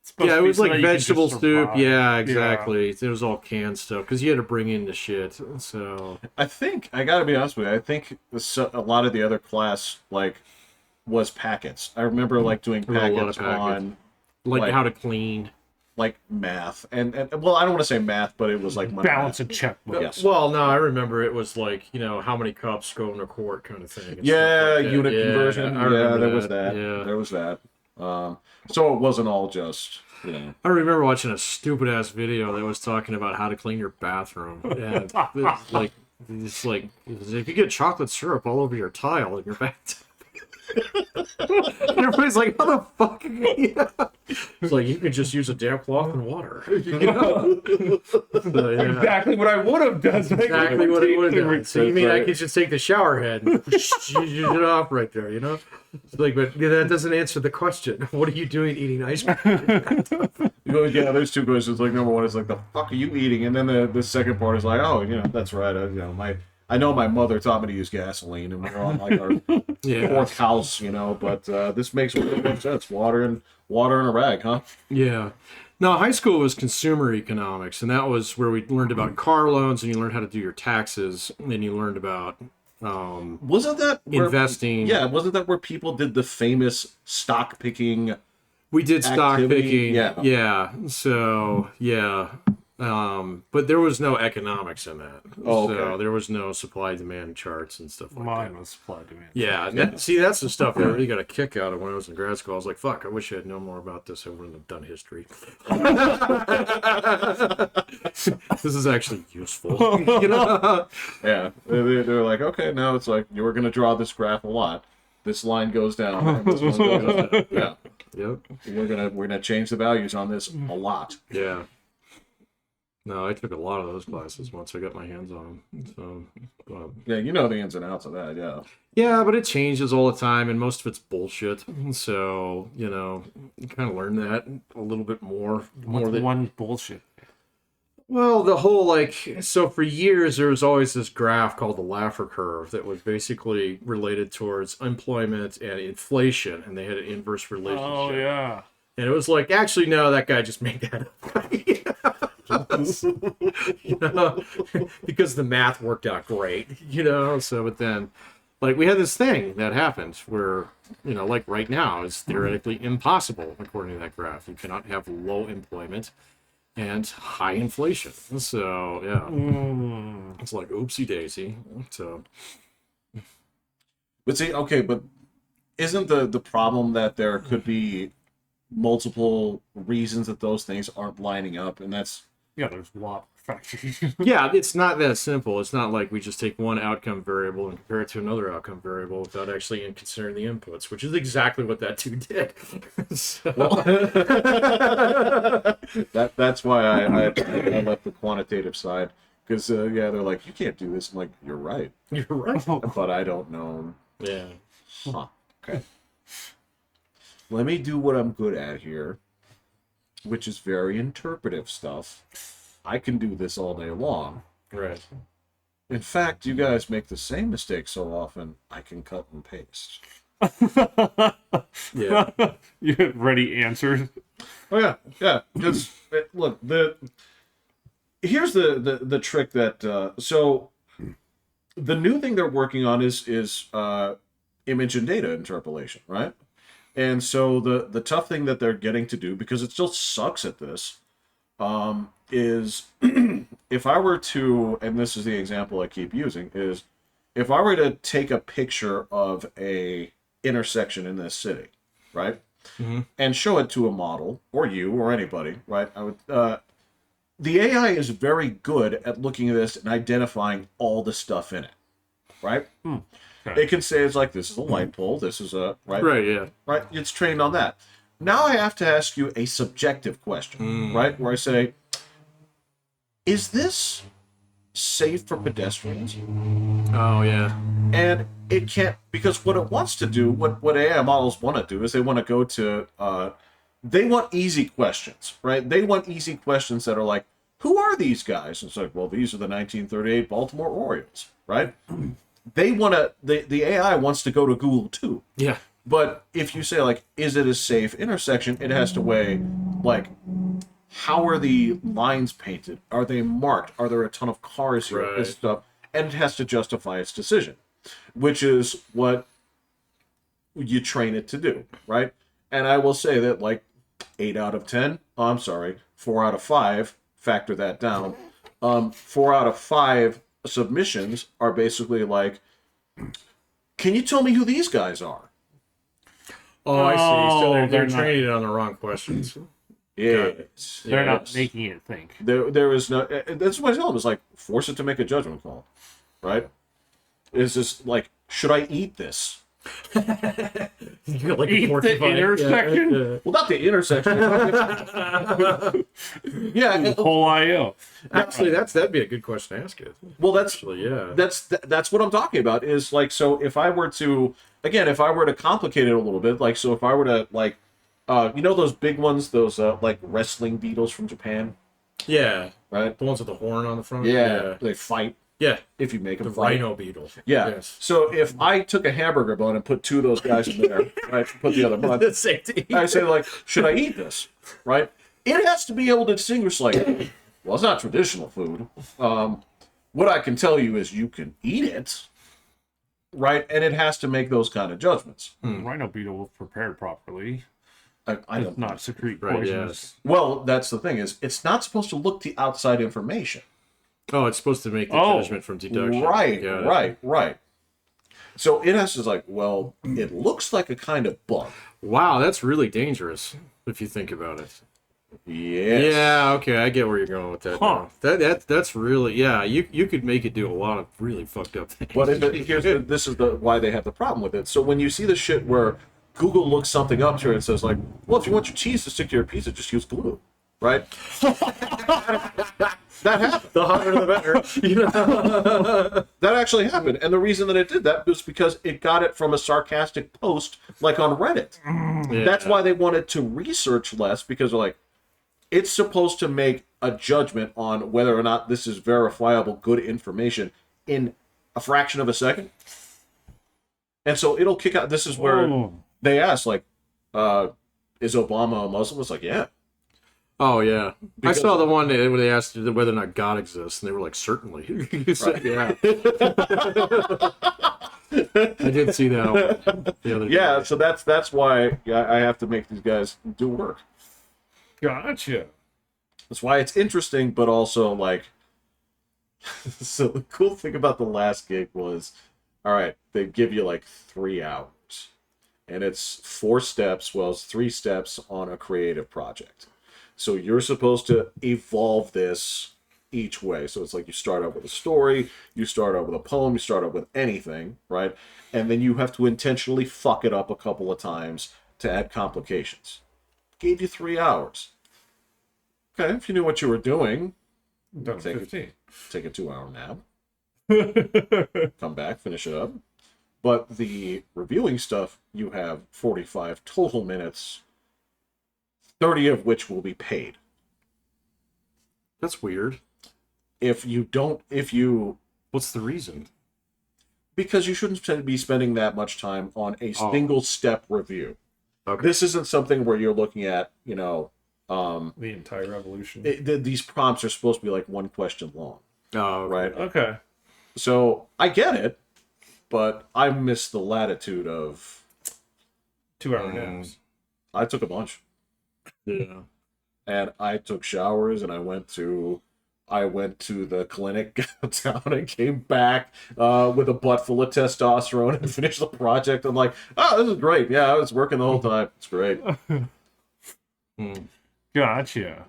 It's supposed Yeah, to it be was so like that you can vegetable just soup. survive. Yeah, exactly. It was all canned stuff because you had to bring in the shit. So I think I gotta be honest with you. I think a lot of the other class like was packets. I remember like doing There were a lot of packets on like how to clean. like math and well, I don't want to say math, but it was like money Balance math. a checkbook. Yes. Well, no, I remember it was like, how many cups go in a quart kind of thing. and Yeah, stuff like that. unit Yeah, conversion. I Yeah, remember there was that. Yeah. There was that. So it wasn't all just I remember watching a stupid ass video that was talking about how to clean your bathroom. And it's like if you get chocolate syrup all over your tile in your bathtub. Everybody's like, how the fuck? Yeah. It's like, you can just use a damp cloth and water. You know? So, yeah. Exactly what I would have done. Exactly what it would have done. So you mean right. I could just take the shower head and use it off right there, you know? It's like, but that doesn't answer the question. What are you doing eating ice cream? Yeah, there's two questions. Like, number one is like, the fuck are you eating? And then the second part is like, oh, you know, that's right. I know my mother taught me to use gasoline, and we're on like our fourth house, you know. But this makes really good sense. Water and a rag, huh? Yeah. No, high school was consumer economics, and that was where we learned about car loans, and you learned how to do your taxes, and then you learned about Wasn't that where, investing. Yeah, wasn't that where people did the famous stock picking? We did stock activity? picking. Yeah. So, yeah. But there was no economics in that. Oh, okay. So there was no supply demand charts and stuff like Mine that. was supply demand. Yeah, see, that's the stuff I really got a kick out of when I was in grad school. I was like, fuck, I wish I had known more about this. I wouldn't have done history. This is actually useful. You know? Yeah, they're like, okay, now it's like, you were going to draw this graph a lot. This line goes down, and this one goes down. Yeah. Yep. We're gonna change the values on this a lot. Yeah. No, I took a lot of those classes once I got my hands on them. So, Yeah, you know the ins and outs of that, yeah. yeah, but it changes all the time, and most of it's bullshit. So, you know, you kind of learn that a little bit more. What's one bullshit? Well, the whole, like, so for years there was always this graph called the Laffer curve that was basically related towards employment and inflation, and they had an inverse relationship. Oh, yeah. And it was like, actually, no, that guy just made that up. You know, because the math worked out great, you know. So, but then, like, we had this thing that happened where, you know, like right now, it's theoretically impossible according to that graph. You cannot have low employment and high inflation. So, yeah, it's like oopsie daisy. So, But see, okay, but isn't the problem that there could be multiple reasons that those things aren't lining up, and that's Yeah, there's a lot of factors. yeah, it's not that simple. It's not like we just take one outcome variable and compare it to another outcome variable without actually considering the inputs, which is exactly what that dude did. So... that's why I left the quantitative side, because yeah, they're like, you can't do this. I'm like, you're right, You're right. but I don't know. Yeah. Huh. Okay. Let me do what I'm good at here, which is very interpretive stuff. I can do this all day long. Right. In fact, you guys make the same mistake so often, I can cut and paste. Yeah. You had ready answers. Oh yeah, yeah. Because look, here's the trick that so the new thing they're working on is image and data interpolation, right? And so the tough thing that they're getting to do, because it still sucks at this, is if I were to, and this is the example I keep using, is if I were to take a picture of a intersection in this city, right, and show it to a model, or you, or anybody, right, I would. The AI is very good at looking at this and identifying all the stuff in it, right? Okay. It can say it's like, this is a light pole, this is a Right, yeah. right? It's trained on that. Now I have to ask you a subjective question, right? Where I say, is this safe for pedestrians? Oh, yeah. And it can't, because what it wants to do, what AI models want to do is they want to go to, they want easy questions, right? They want easy questions that are like, who are these guys? And it's like, well, these are the 1938 Baltimore Orioles, right? They want to, the AI wants to go to Google too. Yeah. But if you say, like, is it a safe intersection, it has to weigh, like, how are the lines painted? Are they marked? Are there a ton of cars here? Right. This stuff. And it has to justify its decision, which is what you train it to do, right? And I will say that, like, 8 out of 10, oh, I'm sorry, 4 out of 5, factor that down. 4 out of 5 submissions are basically like, can you tell me who these guys are? Oh, I see. So they're they're not- training it on the wrong questions. Yes. They're not Yes. making it think. There is no. That's what I tell them. Is like, force it to make a judgment call, right? Is this like, should I eat this? You're like a Eat the porcupine. intersection? Yeah. Well, not the intersection. Yeah. Whole IO. Actually, that'd be a good question to ask it. Well, that's Actually, yeah. that's what I'm talking about. Is like, so if I were to complicate it a little bit, like, so if I were to like, you know those big ones, those like wrestling beetles from Japan, Yeah. right? The ones with the horn on the front. Yeah, they fight Yeah. if you make them The fight. rhino beetle. Yeah. Yes. So if I took a hamburger bun and put two of those guys in there, right, put the other bun, The same thing. I say like, should I eat this? Right? It has to be able to distinguish like, well, it's not traditional food. What I can tell you is you can eat it, right? And it has to make those kind of judgments. Rhino beetle, if prepared properly, I does don't. not secrete Right, poisons. Well, that's the thing is, it's not supposed to look the outside information. Oh, it's supposed to make the judgment from deduction. Right, Got it. right. So it has to like, well, it looks like a kind of bug. Wow, that's really dangerous if you think about it. Yes. Yeah, okay, I get where you're going with that. Huh. Now. That's really, yeah. You could make it do a lot of really fucked up things. But this is why they have the problem with it. So when you see the shit where Google looks something up here and says like, well, if you want your cheese to stick to your pizza, just use glue, right? That happened. The hotter the better. You know? That actually happened, and the reason that it did that was because it got it from a sarcastic post, like on Reddit. Yeah. That's why they wanted to research less, because they're like, it's supposed to make a judgment on whether or not this is verifiable, good information in a fraction of a second. And so it'll kick out. This is where they asked, like, is Obama a Muslim? It's like, yeah. Oh yeah, Because- I saw the one where they asked whether or not God exists, and they were like, "Certainly." Right. Yeah, I did see that one the other day. Yeah, so that's why I have to make these guys do work. Gotcha. That's why it's interesting, but also like. So the cool thing about the last gig was, all right, they give you like 3 hours, and it's 4 steps. Well, it's 3 steps on a creative project. So you're supposed to evolve this each way. So it's like you start out with a story, you start out with a poem, you start out with anything, right? And then you have to intentionally fuck it up a couple of times to add complications. Gave you 3 hours. Okay, if you knew what you were doing, Done Take 15. take a 2-hour nap, come back, finish it up. But the reviewing stuff, you have 45 total minutes, 30 of which will be paid. That's weird. If you What's the reason? because you shouldn't be spending that much time on a single step review. Okay. This isn't something where you're looking at, The entire evolution. these prompts are supposed to be like 1 question long, Oh, right? Okay. So I get it, but I miss the latitude of. 2-hour naps. I took a bunch. yeah. And I took showers, and I went to the clinic downtown and came back with a butt full of testosterone and finished the project. I'm like, oh, this is great. Yeah, I was working the whole time. It's great. Gotcha.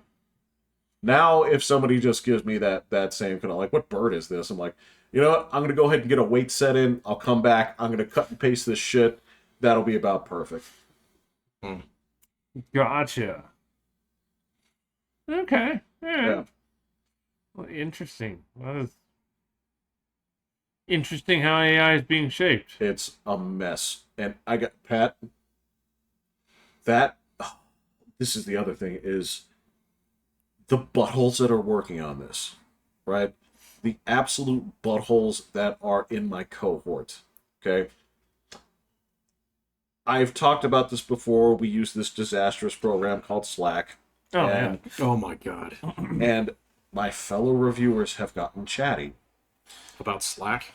Now, if somebody just gives me that same kind of like, what bird is this? I'm like, you know what? I'm going to go ahead and get a weight set in. I'll come back. I'm going to cut and paste this shit. That'll be about perfect. Gotcha. Okay. Yeah. Well, interesting. That is interesting how AI is being shaped. It's a mess. And I got Pat. This is the other thing is the buttholes that are working on this, right? The absolute buttholes that are in my cohort. Okay. I've talked about this before. We use this disastrous program called Slack. Oh, and, Oh my god. and my fellow reviewers have gotten chatty. About Slack?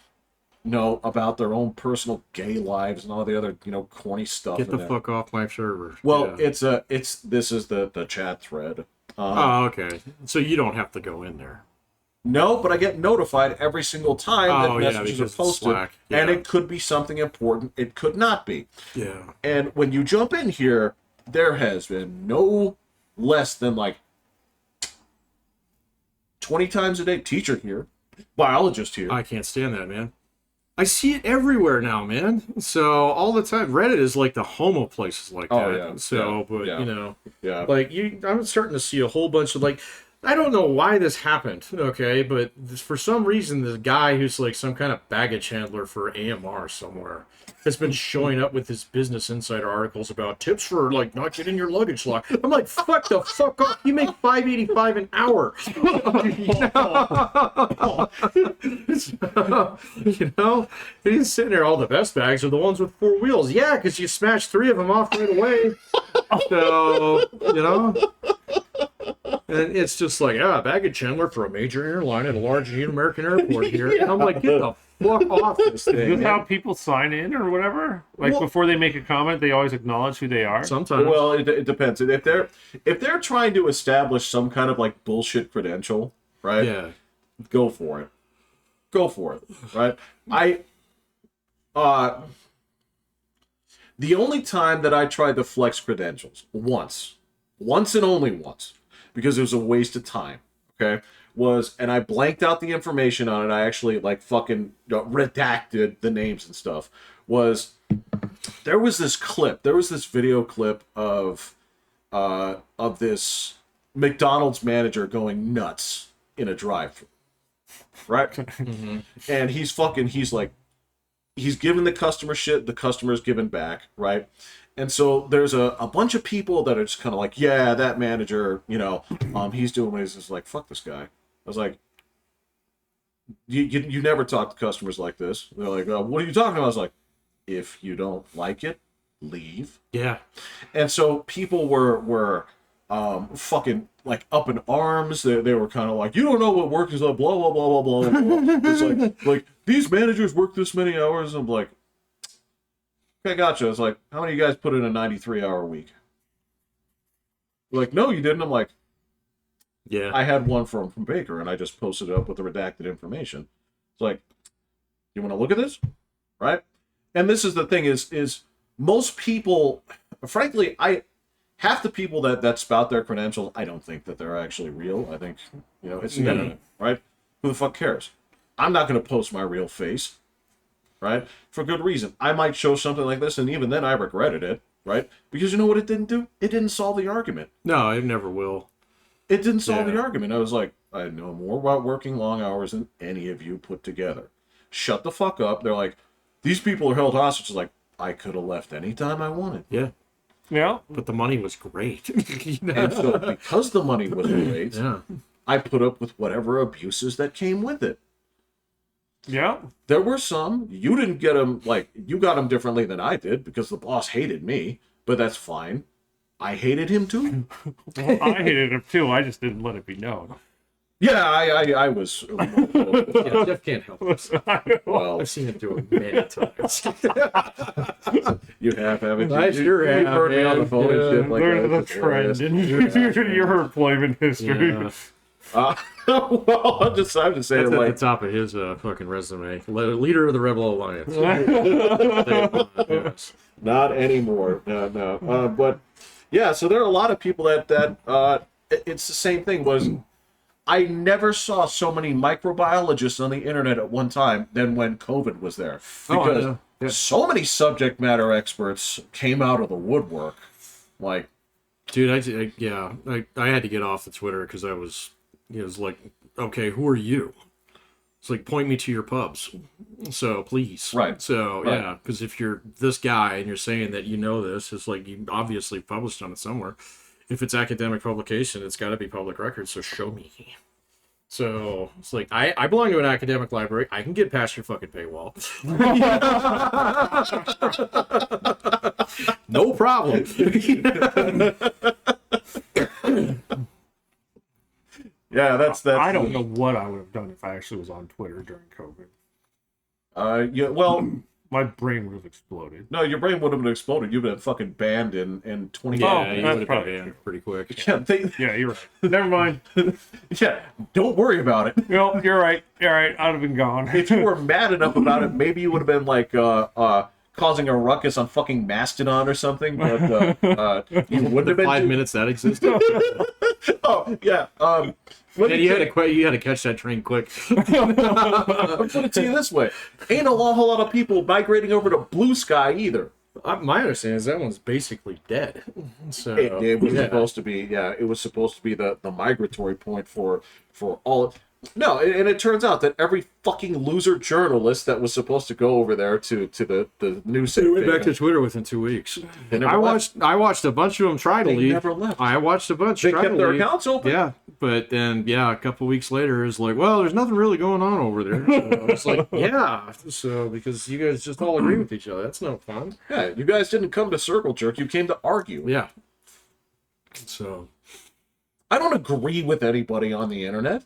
No, about their own personal gay lives and all the other, corny stuff. Get in the there. fuck off my server. Well, Yeah. this is the chat thread. Oh, okay. So you don't have to go in there. No, but I get notified every single time Oh, that yeah, messages because are it's posted, Slack. and Yeah. it could be something important. It could not be. Yeah. And when you jump in here, there has been no less than like 20 times a day. Teacher here, biologist here. I can't stand that, man. I see it everywhere now, man. So all the time, Reddit is like the home of places like that. Oh, yeah. So, Yeah. but Yeah. you know, Yeah. like I'm starting to see a whole bunch of like, I don't know why this happened, okay, but for some reason, this guy who's like some kind of baggage handler for AMR somewhere has been showing up with his Business Insider articles about tips for like not getting your luggage locked. I'm like, fuck the fuck off! You make $5.85 an hour. You know, he's sitting there. All the best bags are the ones with 4 wheels. Yeah, because you smash 3 of them off right away. So you know. And it's just like, baggage handler for a major airline at a large American airport here. And I'm like, get the fuck off this thing. Is this how people sign in or whatever? Like, before they make a comment, they always acknowledge who they are? Sometimes. Well, it depends. If they're trying to establish some kind of like bullshit credential, right? Yeah. Go for it. Go for it. Right? The only time that I tried to flex credentials, once and only once, because it was a waste of time, okay, and I blanked out the information on it. I actually like fucking redacted the names and stuff. There was this video clip of this McDonald's manager going nuts in a drive-thru, right? Mm-hmm. And he's giving the customer shit, the customer's giving back, right? And so there's a bunch of people that are just kind of like, yeah, that manager, he's doing what he's just like, fuck this guy. I was like, you never talk to customers like this. They're like, what are you talking about? I was like, if you don't like it, leave. Yeah. And so people were fucking like up in arms. They were kind of like, you don't know what work is like, blah blah blah blah blah blah. It's like these managers work this many hours. I'm like, okay, gotcha. It's like, how many of you guys put in a 93-hour week? They're like, no, you didn't. I'm like, yeah. I had one from Baker, and I just posted it up with the redacted information. It's like, you want to look at this, right? And this is the thing: is most people, frankly, half the people that spout their credentials, I don't think that they're actually real. I think it's the internet, right? Who the fuck cares? I'm not going to post my real face. Right? For good reason. I might show something like this, and even then I regretted it, right? Because you know what it didn't do? It didn't solve the argument. No, it never will. It didn't solve the argument. I was like, I know more about working long hours than any of you put together. Shut the fuck up. They're like, these people are held hostage. It's like, I could have left anytime I wanted. Yeah. Yeah. But the money was great. And so because the money was great, I put up with whatever abuses that came with it. Yeah. There were some. You didn't get them, you got them differently than I did because the boss hated me, but that's fine. I hated him too. Well, I hated him too. I just didn't let it be known. Yeah, I was. Yeah, Jeff can't help us. Well, I've seen him do it many times. You haven't you? I sure You've have, heard me on the man. phone and shit like There's that. the trend in your employment history. Yeah. Well, I'm just saying, That's at the top of his fucking resume. Leader of the Rebel Alliance. Yes. Not anymore. No. But yeah, so there are a lot of people that it's the same thing. I never saw so many microbiologists on the internet at one time than when COVID was there, because so many subject matter experts came out of the woodwork. Like, dude, I had to get off the Twitter because it was like, okay, who are you? It's like, point me to your pubs. So please. Right. So Right. yeah, because if you're this guy and you're saying that you know this, it's like you obviously published on it somewhere. If it's academic publication, it's got to be public record. So show me. So it's like, I belong to an academic library. I can get past your fucking paywall. No problem. yeah, that's. I don't know what I would have done if I actually was on Twitter during COVID. Yeah. Well, My brain would have exploded. no, your brain would have been exploded. You've been fucking banned in 20. Yeah, you that's would have probably been banned pretty quick. Yeah, Yeah, you're right. Never mind. yeah. Don't worry about it. No, you're right. All right, I'd have been gone. If you were mad enough about it, maybe you would have been like, causing a ruckus on fucking Mastodon or something, but you wouldn't have been 5 minutes that existed. Oh yeah. Yeah, you had to catch that train quick. I'll put it to you this way: ain't a whole lot of people migrating over to Blue Sky either. My understanding is that one's basically dead. So It was supposed to be, yeah. It was supposed to be the migratory point for all. No, and it turns out that every fucking loser journalist that was supposed to go over there to the news. They went back to Twitter within 2 weeks. I watched a bunch of them try to leave. They never left. I watched a bunch. They try kept to their leave. accounts open. Yeah, but then a couple weeks later, it's like, well, there's nothing really going on over there. So it's like, yeah, so because you guys just all agree with each other, that's no fun. Yeah, you guys didn't come to circle jerk. You came to argue. Yeah. So I don't agree with anybody on the internet.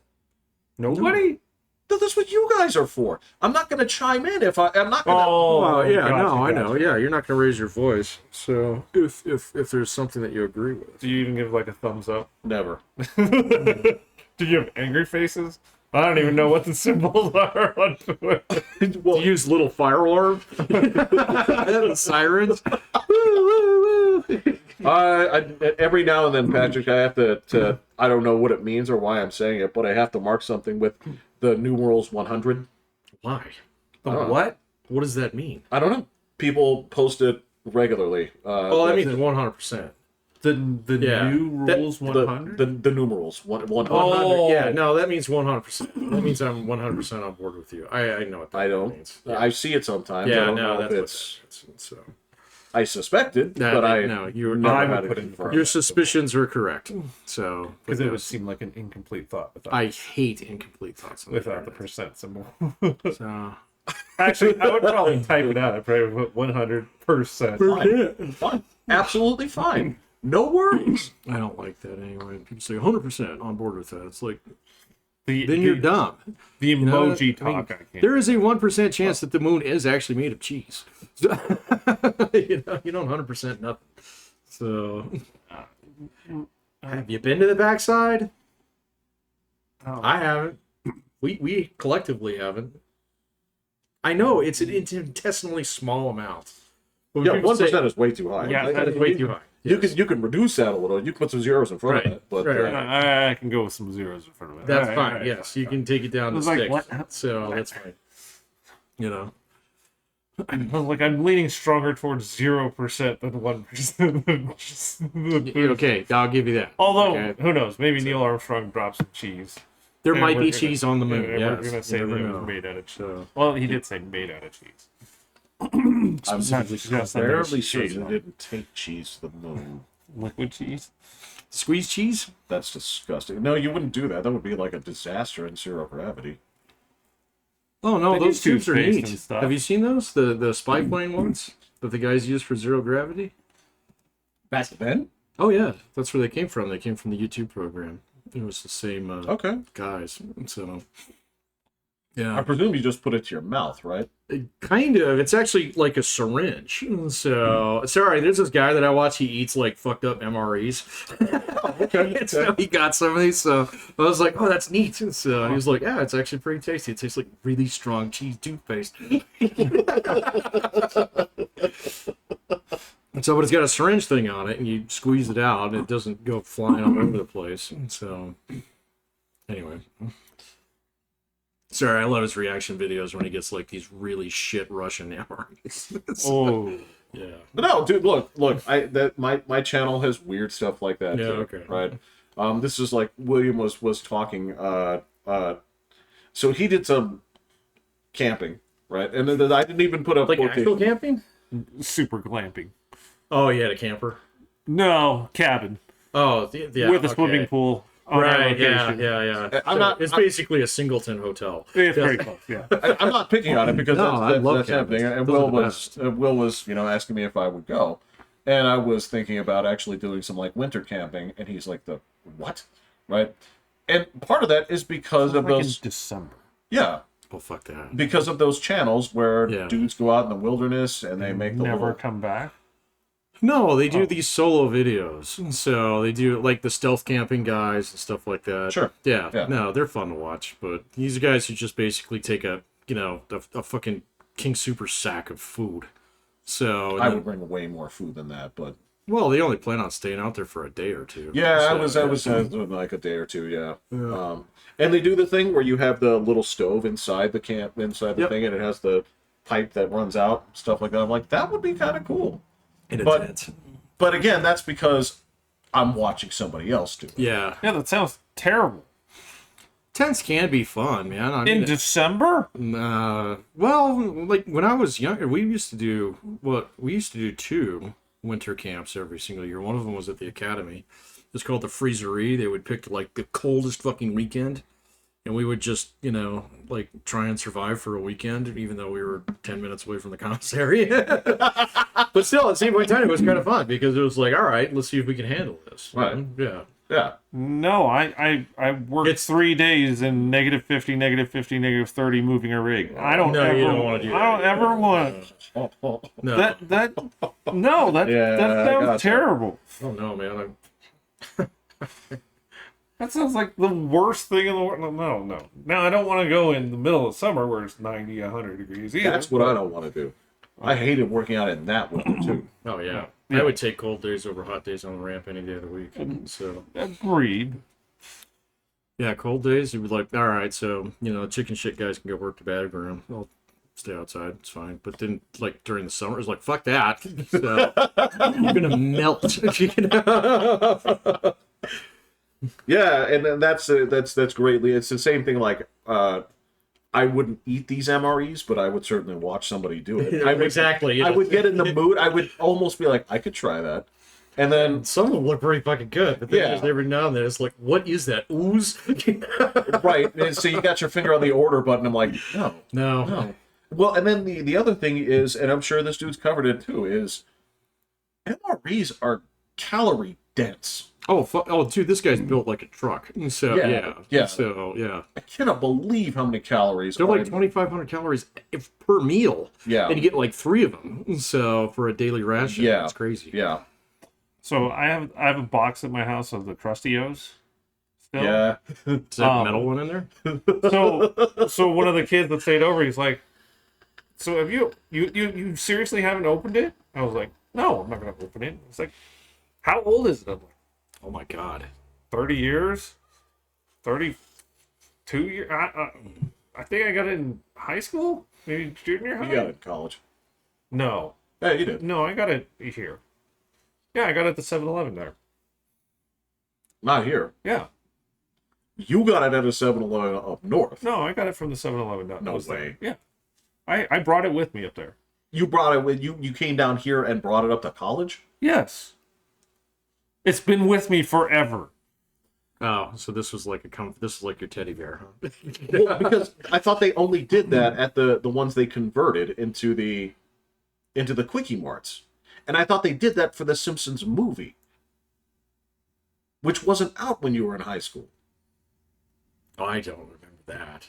nobody. That's what you guys are for. I'm not going to chime in if I'm not going to. Oh, yeah, gotcha, no, I gotcha. know. Yeah, you're not going to raise your voice. So if there's something that you agree with, Do you even give like a thumbs up? Never. Do you have angry faces? I don't even know what the symbols are on Twitter. Well, use little fire alarm, sirens. Every now and then, Patrick, I have to I don't know what it means or why I'm saying it, but I have to mark something with the numerals 100. Why? What? What does that mean? I don't know. People post it regularly. Oh, that means 100%. The Yeah. new rules 100? The numerals 100. Oh. Yeah, no, that means 100%. That means I'm 100% on board with you. I know what that I don't. means. Yeah, I see it sometimes. I yeah, don't no, know if that's it's. what that is. So I suspect it, No, but I no, you're never I would had it put it confirmed. your suspicions are correct. So Because it would seem like an incomplete thought without, I hate incomplete thoughts on the without the internet. percent symbol. So Actually, I would probably type it out. I'd probably put 100%. Fine. Absolutely fine. No worries. I don't like that anyway. People say 100% on board with that. It's like The, then you're dumb. The know, emoji I mean, talk, I can't. There is a 1% chance that the moon is actually made of cheese. So, you don't 100% nothing. So, have you been to the backside? Oh. I haven't. We collectively haven't. I know it's an infinitesimally small amount. But when Yeah, people 1% say- is way too high. Yeah, that is way too high. You can reduce that a little. You can put some zeros in front Right. of it, but Right, right. I can go with some zeros in front of it. That's All right, fine. all right. Yes, you can take it down to was like, six. what? So that's fine. You know. Like I'm leaning stronger towards 0% than 1%. Okay, I'll give you that. Although, Okay. who knows? Maybe Neil Armstrong dropped some cheese. There And might we're be gonna- cheese on the moon. and Yes. we're gonna say You that never it was know. made out of cheese. So, Well, he did say made out of cheese. I'm Not just that fairly it's sure cheese, you though. didn't take cheese to the moon. Liquid cheese. squeeze cheese? That's disgusting. No, you wouldn't do that. That would be like a disaster in zero gravity. Oh no, They those do tubes are toothpaste neat. and stuff. Have you seen those? The spy plane ones that the guys use for zero gravity? Back then? Oh yeah, that's where they came from. They came from the YouTube program. It was the same Okay. guys. So I yeah, presume you just put it to your mouth, right? kind of. It's actually like a syringe. So sorry, there's this guy that I watch. He eats like fucked up MREs. Okay. So he got some of these. So I was like, oh, that's neat. So he was like, yeah, it's actually pretty tasty. It tastes like really strong cheese toothpaste. And so, but it's got a syringe thing on it, and you squeeze it out, and it doesn't go flying all over the place. So, anyway. Sorry, I love his reaction videos when he gets like these really shit Russian MREs. Oh, Yeah. But no, dude, look. My channel has weird stuff like that. Yeah, too, okay. Right. This is like William was talking. So he did some camping, right? And then I didn't even put up Like quotation- actual camping? super glamping. Oh, he had a camper. No, cabin Oh, yeah. with a okay. swimming pool. On our Right, yeah, location. yeah. I'm So not- it's basically a singleton hotel. It's very close. Yeah. I'm not picking on it because No, I love that's cabins. happening. And Those are the Will was asking me if I would go, and I was thinking about actually doing some like winter camping, and he's like, the what, right? And part of that is because of Like in those, December. yeah, Oh, fuck that. because of those channels where Yeah. dudes go out in the wilderness and they make the Never little, come back. No, they do these solo videos. So they do like the stealth camping guys and stuff like that. Sure. Yeah. Yeah. No, they're fun to watch. But these are guys who just basically take a fucking King Super sack of food So I would bring way more food than that, but well, they only plan on staying out there for a day or two. yeah, So, I was doing like a day or two, yeah. Yeah. And they do the thing where you have the little stove inside the camp, inside the Yep. thing, and it has the pipe that runs out, stuff like that. I'm like, that would be kind of cool. in a but- tent. But again, that's because I'm watching somebody else do it. Yeah. Yeah, that sounds terrible. Tents can be fun, man. I In mean, December? well, like when I was younger, we used to do 2 winter camps every single year. One of them was at the academy. It's called the Freezery. They would pick like the coldest fucking weekend, and we would just, like try and survive for a weekend, even though we were 10 minutes away from the commissary. But still, at the same point in time, it was kind of fun because it was like, all right, let's see if we can handle this. Right. Yeah. Yeah. No, I worked 3 days in -50, -50, -30 moving a rig. I don't No, ever, you don't wanna do that. I don't ever want No. that Yeah, that I sounds gotcha. terrible. Oh no, man. That sounds like the worst thing in the world. No. Now I don't want to go in the middle of summer where it's 90, 100 degrees either. That's what I don't want to do. I hated working out in that weather, too. Oh yeah. Yeah. I would take cold days over hot days on the ramp any day of the week. So Agreed. yeah, cold days you'd be like, all right, so chicken shit guys can go work the battleground. I'll stay outside, it's fine. But then like during the summer, it's like fuck that. So, you're gonna melt. Yeah, and then that's greatly. It's the same thing. Like, I wouldn't eat these MREs, but I would certainly watch somebody do it. Exactly. I would get in the mood. I would almost be like, I could try that, and then Some of them look pretty fucking good, but then Yeah. just every now and then it's like, what is that ooze? right. And so you got your finger on the order button. I'm like, no. No. Well, and then the other thing is, and I'm sure this dude's covered it too, is MREs are calorie dense. Oh, dude, this guy's built like a truck. So Yeah. So yeah, I cannot believe how many calories. they're are like in- 2,500 calories per meal. Yeah. and you get like 3 of them. So for a daily ration, Yeah. it's crazy. Yeah. So I have a box at my house of the Crustios. Still. Yeah. Is that metal one in there? So one of the kids that stayed over, he's like, "So have you seriously haven't opened it?" I was like, "No, I'm not gonna open it." It's like, "How old is it?" I'm like, Oh my god. 30 years, 32 years. I think I got it in high school, maybe junior high. You got it in college. No, Yeah, you did. I got it here. Yeah, I got it at the 7-Eleven there. Not here. Yeah, You got it at a 7-Eleven up north. no, I got it from the 7-Eleven. No way. Yeah, I brought it with me up there. You brought it with you. You came down here and brought it up to college. Yes, it's been with me forever. Oh, so this was like your teddy bear, huh? Well, because I thought they only did that at the ones they converted into the Quickie Marts, and I thought they did that for the Simpsons movie, which wasn't out when you were in high school. Oh, I don't remember that.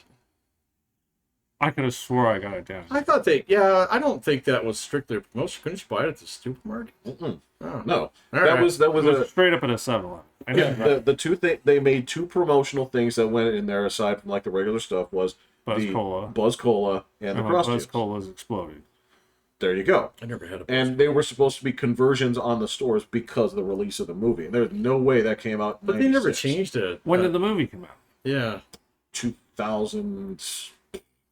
I could have swore I got it down. I thought I don't think that was strictly a promotion. Couldn't you buy it at the supermarket? Mm-mm. Oh. No, All that right. was It was straight up at a 7-Eleven. I knew yeah. that. The two they made 2 promotional things that went in there aside from like the regular stuff was Buzz the Cola. Buzz Cola, and the And my Buzz Crustians. Cola's exploded. There you go. I never had a. And they were supposed to be conversions on the stores because of the release of the movie. And there's no way that came out. In But they never 96. changed it. When did the movie come out? Yeah, 2000.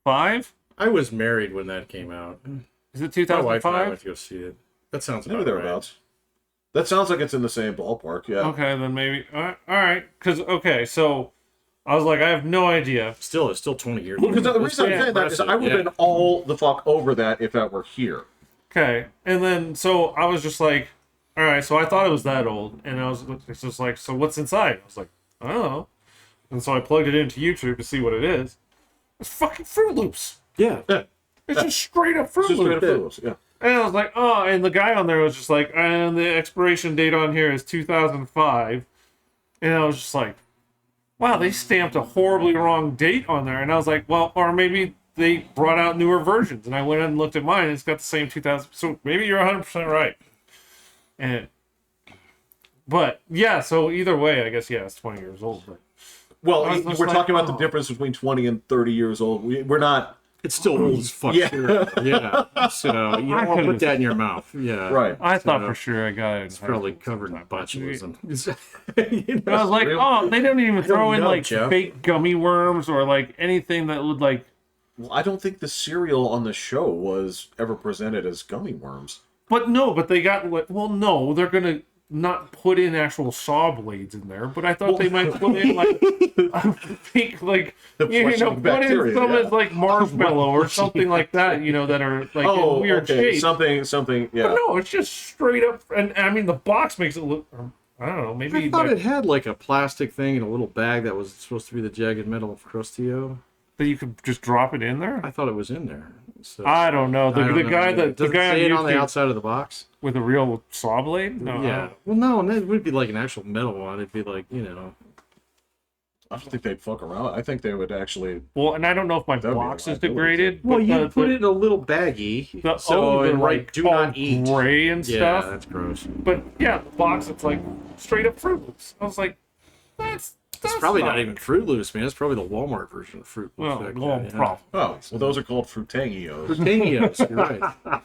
5? I was married when that came out. Is it My wife and I went 2005? to go see it. That sounds Maybe about right. thereabouts. That sounds like it's in the same ballpark. Yeah. Okay, then maybe. All right. Because, so I was like, I have no idea. It's still 20 years. Because the That's reason I'm pretty saying that is impressive, I would have been all the fuck over that if that were here. Okay. And then, so I was just like, all right, so I thought it was that old. And it's just like, so what's inside? I was like, I don't know. And so I plugged it into YouTube to see what it is. It's fucking Froot Loops. Yeah. It's just straight up Froot Just straight Loops. up Froot Loops, yeah. And I was like, oh, and the guy on there was just like, and the expiration date on here is 2005. And I was just like, wow, they stamped a horribly wrong date on there. And I was like, well, or maybe they brought out newer versions. And I went and looked at mine, and it's got the same 2000. So maybe you're 100% right. But yeah, so either way, I guess, yeah, it's 20 years old. But Well, I was just we're like, talking about oh. the difference between 20 and 30 years old. We're not It's still old as fuck. Yeah. Cereal. Yeah. So you don't want to put that in your mouth. Yeah. Right. I thought for sure I got it. It's probably covered in botulism. I was like, oh, they don't even throw in know, like Jeff. fake gummy worms or like anything that would like. Well, I don't think the cereal on the show was ever presented as gummy worms. But no, but they got what? Well, no, they're gonna not put in actual saw blades in there. But I thought they might put in like I think like The put in bacteria, some yeah. as like marshmallow or something like that. That are like in weird shapes. Something. Yeah. But no, it's just straight up. And I mean, the box makes it look. I don't know. Maybe I thought it had like a plastic thing in a little bag that was supposed to be the jagged metal of Crustio. that you could just drop it in there. I thought it was in there. So I don't know. The guy that does the guy say it on on the YouTube outside of the box. with a real saw blade. No, Yeah. Well, no, and it would be like an actual metal one. It'd be like I don't think they'd fuck around. I think they would actually. Well, and I don't know if my That'd be box a is liability. degraded. Well, but you put it in a little baggie. So they're and like do all not eat. gray and Yeah, stuff. that's gross. But yeah, the box it's like straight up Froot Loops. I was like, that's It's probably not even Froot Loops, man. It's probably the Walmart version of Froot Loops. well, back well, then, yeah. problem. Oh, well, those are called Frutangios. Frutangios, you're right.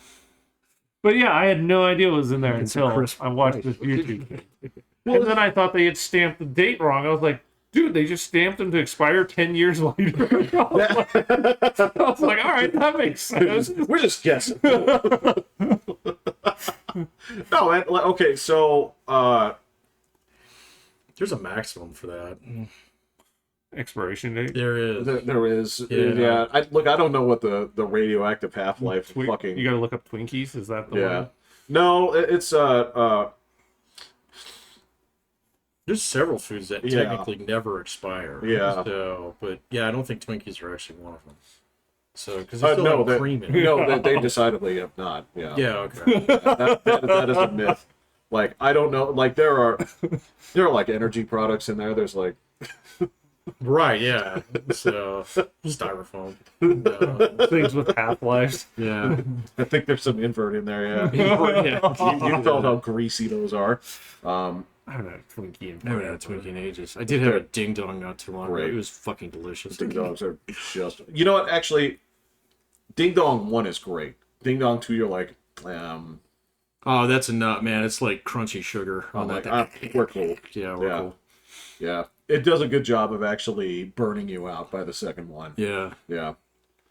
But yeah, I had no idea it was in there It's a until crisp I watched bite. this YouTube. And then I thought they had stamped the date wrong. I was like, dude, they just stamped them to expire 10 years later. I was like, all right, that makes sense. We're just guessing. No, okay, so There's a maximum for that. Expiration date. There is. there is. Yeah. Yeah. I don't know what the radioactive half-life fucking. You gotta look up Twinkies. Is that the Yeah. one? No, it's There's several foods that Yeah. technically never expire. Yeah. So, but yeah, I don't think Twinkies are actually one of them. So, because no, they still they, have cream in it. no, they decidedly have not. Yeah. Yeah, okay. That is a myth. Like, I don't know. Like, there are like energy products in there. There's like. Right, yeah. So, styrofoam. Things with half-lives. Yeah. I think there's some invert in there. Yeah. Yeah. You felt how greasy those are. I haven't had a Twinkie in I haven't had a Twinkie in ages. I did have a ding dong not too long ago. Great. It was fucking delicious. Ding dongs are just. You know what? Actually, Ding Dong 1 is great. Ding Dong 2, you're like, Oh, that's a nut, man. It's like crunchy sugar on like, that. we're cool. Yeah, we're Yeah. cool. Yeah. It does a good job of actually burning you out by the second one. Yeah. Yeah.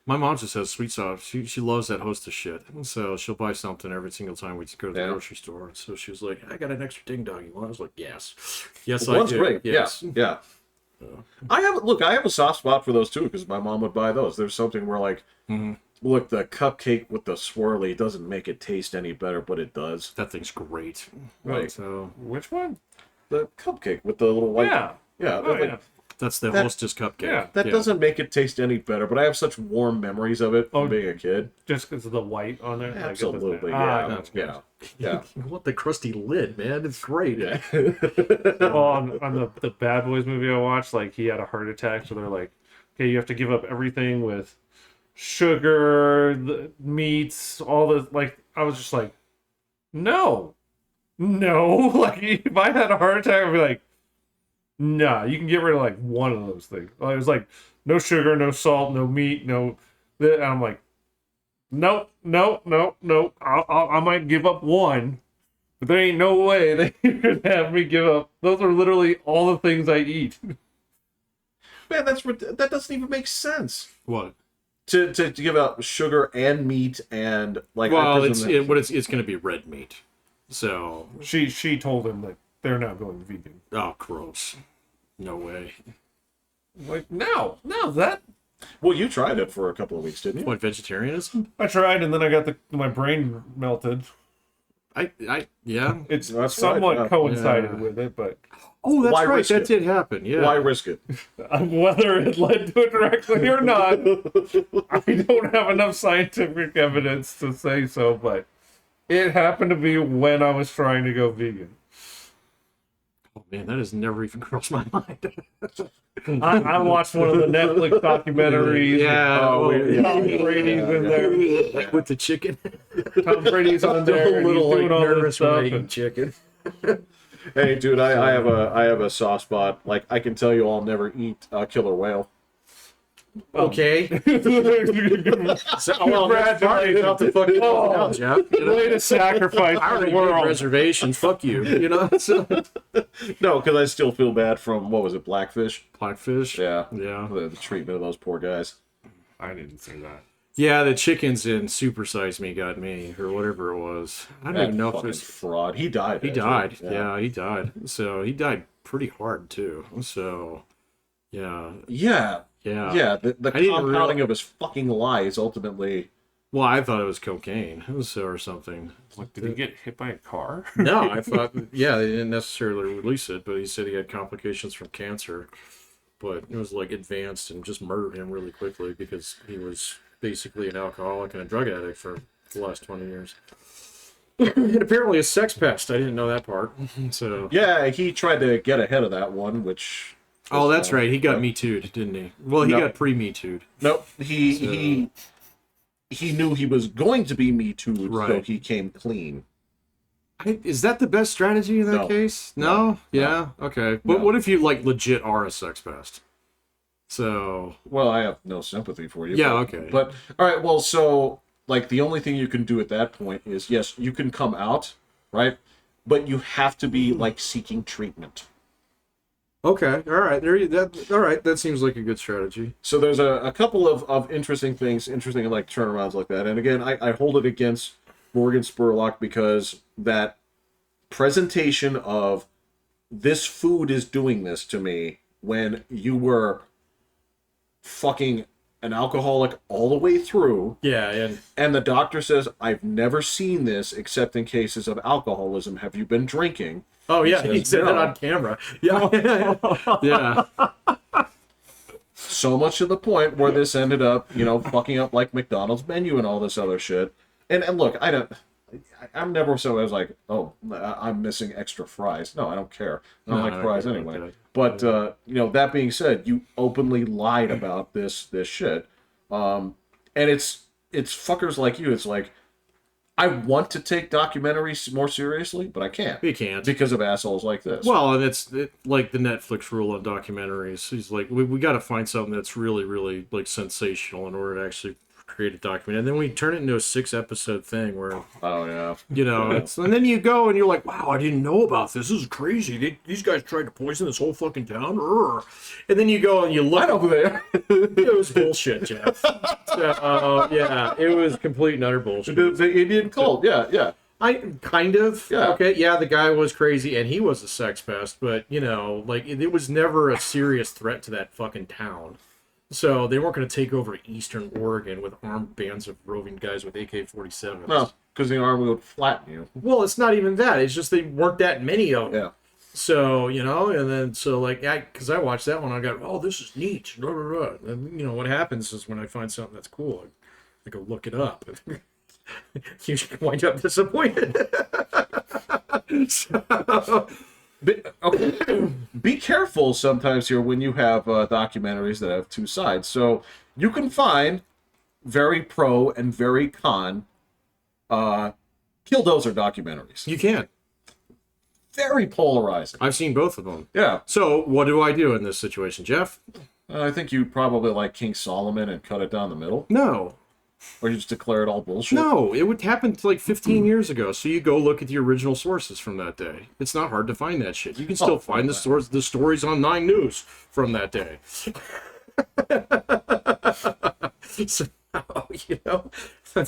My mom just has sweet sauce. She loves that Hostess shit. So she'll buy something every single time we go to the Yeah. grocery store. So she was like, I got an extra ding dong. You want? I was like, yes. Yes, Well, I one's do. great. Yes. Yeah. I have a soft spot for those too because my mom would buy those. There's something where like, look, the cupcake with the swirly doesn't make it taste any better, but it does. That thing's great. Like So Which one? the cupcake with the little white. Yeah. Yeah. Oh, like, yeah. that's the That- Hostess cupcake. Yeah. That Yeah. doesn't make it taste any better, but I have such warm memories of it from being a kid. Just because of the white on there? Like, it doesn't- Absolutely. Ah, Yeah. that's good. Yeah. You want the crusty lid, man. It's great. Yeah. Well, on the Bad Boys movie I watched, like he had a heart attack, so they're like, okay, you have to give up everything with sugar, the meats, all the like. I was just like, no. Like if I had a heart attack, I'd be like, nah. You can get rid of like one of those things. It was like no sugar, no salt, no meat, no. And I'm like, nope. I might give up one. But there ain't no way they could have me give up. Those are literally all the things I eat. Man, that doesn't even make sense. What? To give up sugar and meat and like. I Well, presume it's going to be red meat. So, She told him that they're not going vegan. oh, gross. No way. Like, no, that well, you tried it for a couple of weeks, didn't you? What, vegetarianism? I tried, and then I got my brain melted. Yeah. It's That's somewhat right, yeah. coincided Yeah. with it, but Oh, that's Why right. risk That it? did happen. Yeah. Why risk it? whether it led to it directly or not, I don't have enough scientific evidence to say so. But it happened to be when I was trying to go vegan. Oh, man, that has never even crossed my mind. I watched one of the Netflix documentaries. Yeah. Oh, with Tom Brady's in there. With the chicken. Tom Brady's on there. a and little he's doing all this nervous when stuff. I eat and- chicken. Hey, dude, I have a soft spot. Like I can tell you, I'll never eat a killer whale. Okay. So, well, Congratulations. out the fucking Oh. Jeff. You know? Way to sacrifice I for already the made world. reservations. Fuck you. You know. So, No, because I still feel bad from, what was it, Blackfish? Blackfish. Yeah. Yeah. The treatment of those poor guys. I didn't say that. Yeah, the chickens in Super Size Me got me, or whatever it was. I don't That even know if it fucking was. fraud. He died. He actually. died. Yeah, he died. So he died pretty hard too. So, yeah, Yeah. yeah. Yeah. The I didn't compounding realize- of his fucking lies ultimately. Well, I thought it was cocaine, so or something. Like, did he get hit by a car? No, I thought, yeah, they didn't necessarily release it, but he said he had complications from cancer. But it was like advanced and just murdered him really quickly because he was basically an alcoholic and a drug addict for the last 20 years. And apparently a sex pest. I didn't know that part. So. Yeah, he tried to get ahead of that one, which. Oh, was, that's right. He got no. Me Too'd, didn't he? Well, he No. got pre-Me Too'd. Nope. He knew he was going to be Me Too, so Right. he came clean. Is that the best strategy in that No. case? No? No. Yeah? Okay. But No. what if you, like, legit are a sex pest? So, Well, I have no sympathy for you. Yeah, but, okay. But all right, well, so like the only thing you can do at that point is yes, you can come out, right? But you have to be like seeking treatment. okay. All right. All right. That seems like a good strategy. So there's a couple of interesting things, interesting like turnarounds like that. And again, I hold it against Morgan Spurlock because that presentation of this food is doing this to me when you were fucking an alcoholic all the way through, Yeah, and the doctor says, I've never seen this except in cases of alcoholism. Have you been drinking? Oh, yeah. says He said that no. on camera. Yeah. Yeah. So much to the point where this ended up, fucking up like McDonald's menu and all this other shit. And look, I'm never so I was like, oh, I'm missing extra fries. No, I don't care. I don't No, like I fries don't care anyway. about that. But that being said, you openly lied about this shit. And it's fuckers like you. It's like I want to take documentaries more seriously, but I can't You can't. because of assholes like this. Well, and it's like the Netflix rule on documentaries. He's like, we got to find something that's really, really like sensational in order to actually create a documentary. And then we turn it into a 6-episode thing where, Oh yeah. it's, and then you go and you're like, wow, I didn't know about this. This is crazy. These guys tried to poison this whole fucking town. Urgh. And then you go and you look. I know who they are. It was bullshit, Jeff. So, yeah, it was complete and utter bullshit. the Indian cult. Yeah. I kind of. Yeah. Okay. Yeah, the guy was crazy and he was a sex pest, but like it was never a serious threat to that fucking town. So they weren't going to take over Eastern Oregon with armed bands of roving guys with AK-47s. No, because the army would flatten you. Well, it's not even that. It's just they weren't that many of them. Yeah. So, and then, because I watched that one, I got, oh, this is neat. Blah, blah, blah. And, what happens is when I find something that's cool, I go look it up. You wind up disappointed. So, Be careful sometimes here when you have documentaries that have two sides. So you can find very pro and very con killdozer documentaries. you can. Very polarizing. I've seen both of them. Yeah. So what do I do in this situation, Jeff? I think you probably like King Solomon and cut it down the middle. No. Or you just declare it all bullshit. No, it would happen like 15 years ago. So you go look at the original sources from that day. It's not hard to find that shit. You can still find the stories on 9 News from that day. So, I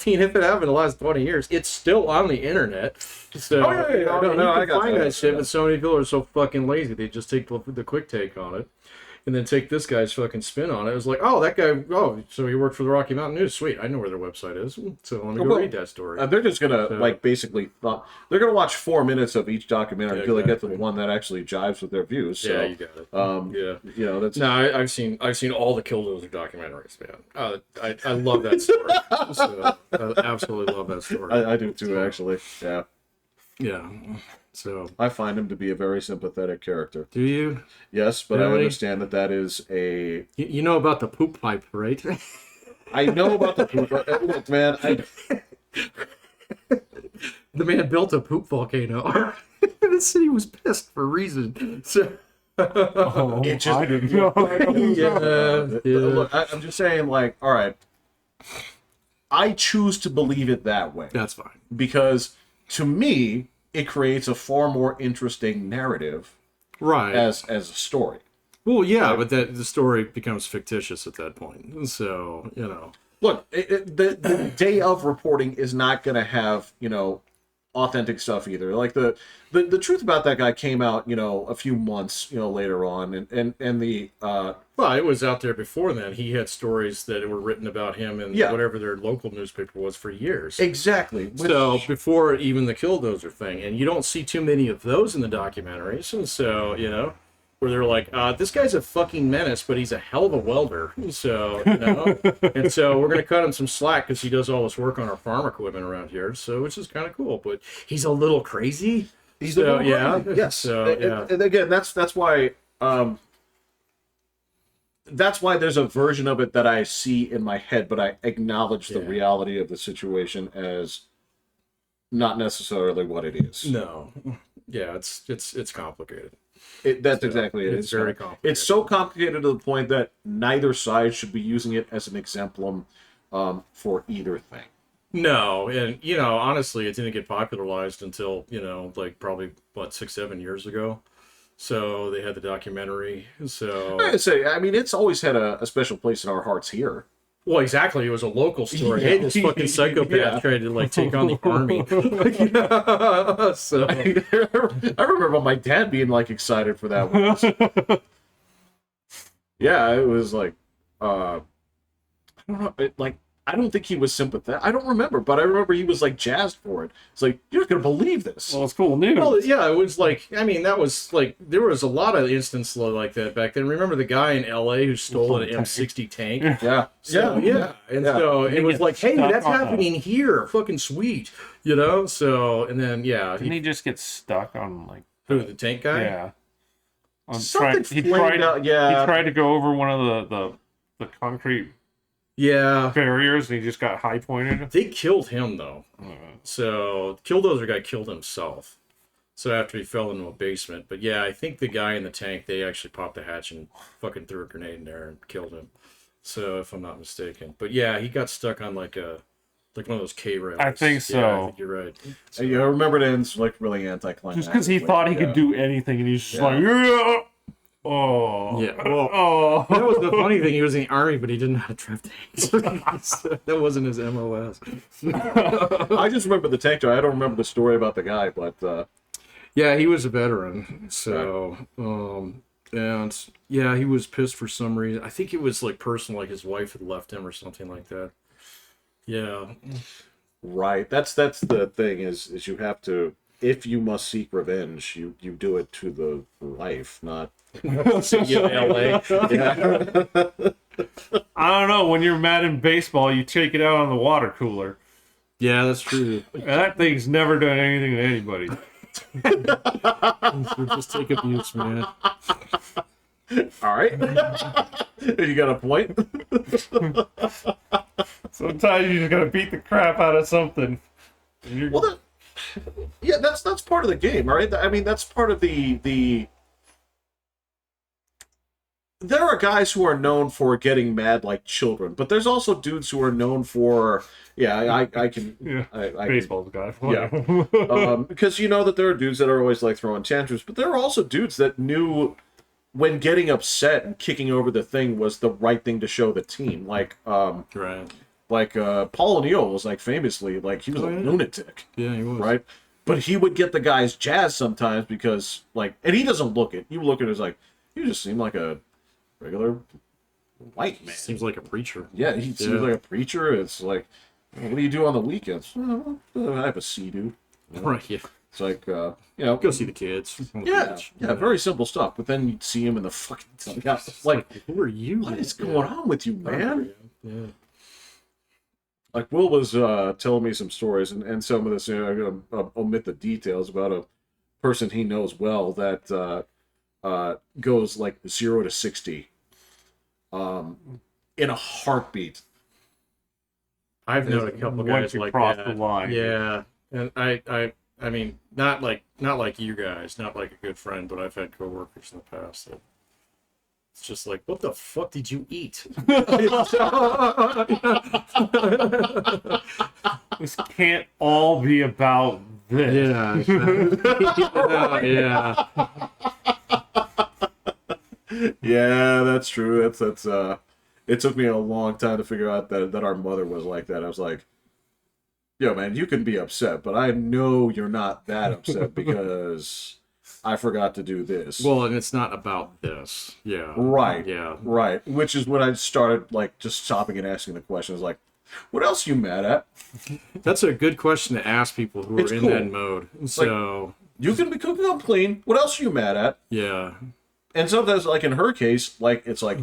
mean, if it happened the last 20 years, it's still on the internet. So, Oh, yeah. No, you can I got find that. that shit, Yeah. but so many people are so fucking lazy. They just take the quick take on it. And then take this guy's fucking spin on it. It was like, oh, that guy, so he worked for the Rocky Mountain News. Sweet, I know where their website is. So let me go read that story. They're just gonna basically they're gonna watch 4 minutes of each documentary Yeah, until they get to exactly. the one that actually jives with their views. So, Yeah, you got it. Yeah. that's No, I've seen all the Killdozer documentaries, man. I love that story. So, I absolutely love that story. I do too, actually. Yeah, Yeah. So, I find him to be a very sympathetic character. do you? Yes, but I Really? understand that is a. You know about the poop pipe, right? I know about the poop. Look, man, The man built a poop volcano. The city was pissed for a reason. So, Oh, It just- I didn't know. Look, I'm just saying, like, all right, I choose to believe it that way That's fine. because to me, it creates a far more interesting narrative Right. as a story. Well, yeah, Right. but that the story becomes fictitious at that point. So, you know. Look, the day of reporting is not going to have, authentic stuff either. Like the truth about that guy came out, a few months, later on, and the Well, it was out there before then. He had stories that were written about him in Yeah. whatever their local newspaper was for years. exactly. So before even the Killdozer thing, and you don't see too many of those in the documentaries, and so where they're like, this guy's a fucking menace, but he's a hell of a welder. So and so we're gonna cut him some slack because he does all this work on our farm equipment around here. So which is kind of cool, but he's a little crazy. He's so, a little yeah, crazy. Yes. So and again, that's why. That's why there's a version of it that I see in my head, but I acknowledge the Yeah. reality of the situation as not necessarily what it is. No, yeah, it's complicated. That's exactly it. It's very complicated. It's so complicated to the point that neither side should be using it as an exemplum for either thing. No, and honestly, it didn't get popularized until like probably 6-7 years ago. So they had the documentary. So I say, I mean, it's always had a special place in our hearts here. well, exactly. It was a local story. Hey, this fucking psychopath Yeah. tried to like take on the army. So I remember my dad being like excited for that one. Yeah, it was like, I don't know, I don't think he was sympathetic. I don't remember, but I remember he was like jazzed for it. It's like, you're not gonna believe this. Well, it's cool news. well, yeah, it was like that was like there was a lot of instances like that back then. Remember the guy in L.A. who stole an M60 tank? Yeah, So, yeah. And so it was gets like, hey, stuck that's on happening here. Fucking sweet. So, and then, yeah. Didn't he just get stuck on like Who, the tank guy? yeah? On Something he flamed tried. out, yeah. He tried to go over one of the concrete Yeah. barriers, and he just got high pointed. They killed him, though. So, Killdozer guy killed himself. So, after he fell into a basement. But yeah, I think the guy in the tank, they actually popped the hatch and fucking threw a grenade in there and killed him. So, if I'm not mistaken. But yeah, he got stuck on like one of those K rails. I think so. Yeah, I think you're right. So, I remember it ends like really anticlimactic. Just because he thought he could do anything, and he's just like, yeah. Oh, Yeah, well, oh. that was the funny thing. He was in the army, but he didn't know how to drive tanks. That wasn't his MOS. I just remember the tank guy. I don't remember the story about the guy, but Yeah, he was a veteran. So, and yeah, he was pissed for some reason. I think it was like personal, like his wife had left him or something like that. Yeah. right. That's the thing is you have to, if you must seek revenge, you do it to the life, not. So, yeah, LA. Yeah. I don't know. When you're mad in baseball, you take it out on the water cooler. Yeah, that's true. And that thing's never done anything to anybody. Just take abuse, man. All right. You got a point. Sometimes you just gotta beat the crap out of something. And you're- Well, that's part of the game, right? I mean, that's part of the. There are guys who are known for getting mad like children, but there's also dudes who are known for, I can, yeah, I baseball's guy. Yeah. Because you know that there are dudes that are always like throwing tantrums, but there are also dudes that knew when getting upset and kicking over the thing was the right thing to show the team. Like, Right. Paul O'Neill was like famously like he was a yeah. lunatic, Yeah, he was. right? But he would get the guys jazzed sometimes because like, and he doesn't look it. You look at it as like, you just seem like a regular white man. Seems like a preacher. Yeah, he seems like a preacher. It's like, what do you do on the weekends? I have a sea-doo. Right, yeah. It's like, Go see the kids. on the yeah, beach. yeah, very simple stuff. But then you'd see him in the fucking house. Like, who are you? what is going on with you, man? Yeah. Like, Will was telling me some stories, and some of this, I'm going to omit the details about a person he knows well that goes like 0 to 60 in a heartbeat. I've known a couple Once guys you like cross that. the line. Yeah, and I I mean, not like you guys, not like a good friend, but I've had coworkers in the past that it's just like, what the fuck did you eat? This can't all be about this. Yeah. Yeah, that's true. That's it took me a long time to figure out that our mother was like that. I was like, yo, man, you can be upset, but I know you're not that upset because I forgot to do this. Well, and it's not about this. Yeah. Right. Yeah. Right. Which is when I started like just stopping and asking the questions like, what else you mad at? That's a good question to ask people who It's are in cool. that mode. So, You can be cooking up clean. What else are you mad at? yeah. And sometimes, like in her case, like it's like,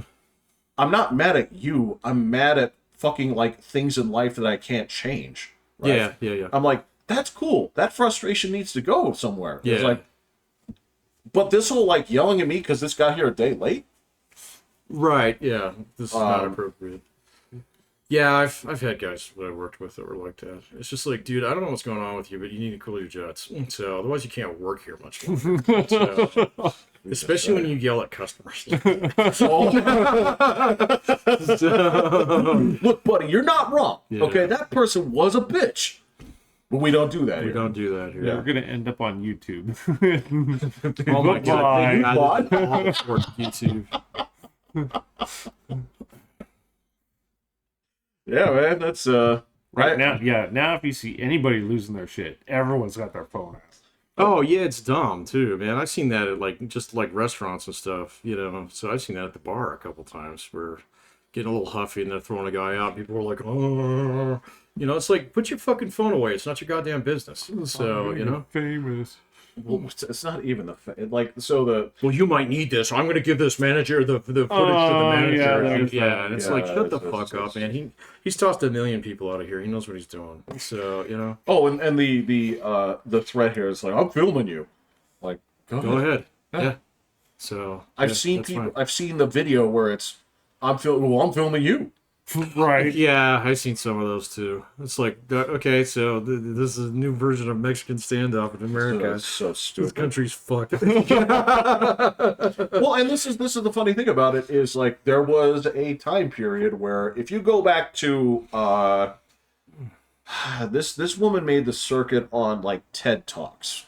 I'm not mad at you. I'm mad at fucking like things in life that I can't change. Right? Yeah. I'm like, that's cool. That frustration needs to go somewhere. Yeah. It's like, but this whole like yelling at me because this got here a day late. Right. Yeah. This is not appropriate. Yeah, I've had guys that I worked with that were like that. It's just like, dude, I don't know what's going on with you, but you need to cool your jets. So otherwise, you can't work here much longer. So, especially when you yell at customers. Look, buddy, you're not wrong. Yeah. Okay, that person was a bitch, but we don't do that. We here. don't do that here. We're gonna end up on YouTube. Oh my Goodbye. god! I look forward to YouTube. Yeah, man, that's Right now, yeah. Now, if you see anybody losing their shit, everyone's got their phone out. Oh yeah, it's dumb too, man. I've seen that at like just like restaurants and stuff, you know. So I've seen that at the bar a couple times where getting a little huffy and they're throwing a guy out. People are like, oh, you know, it's like put your fucking phone away. It's not your goddamn business. So you know. Famous. well, it's not even like so the Well, you might need this. I'm going to give this manager the footage to the manager. yeah, And it's yeah, like, shut the it's- fuck up, man. He's tossed a million people out of here. He knows what he's doing. So you know, and the threat here is like I'm filming you, like go ahead. Yeah. So I've yeah, seen that's people. fine. I've seen the video where it's I'm filming you. Right. Yeah, I've seen some of those too. It's like, okay, so this is a new version of Mexican standoff in America. That's so This stupid. country's fucked. Well, and this is the funny thing about it is like there was a time period where if you go back to this woman made the circuit on like TED Talks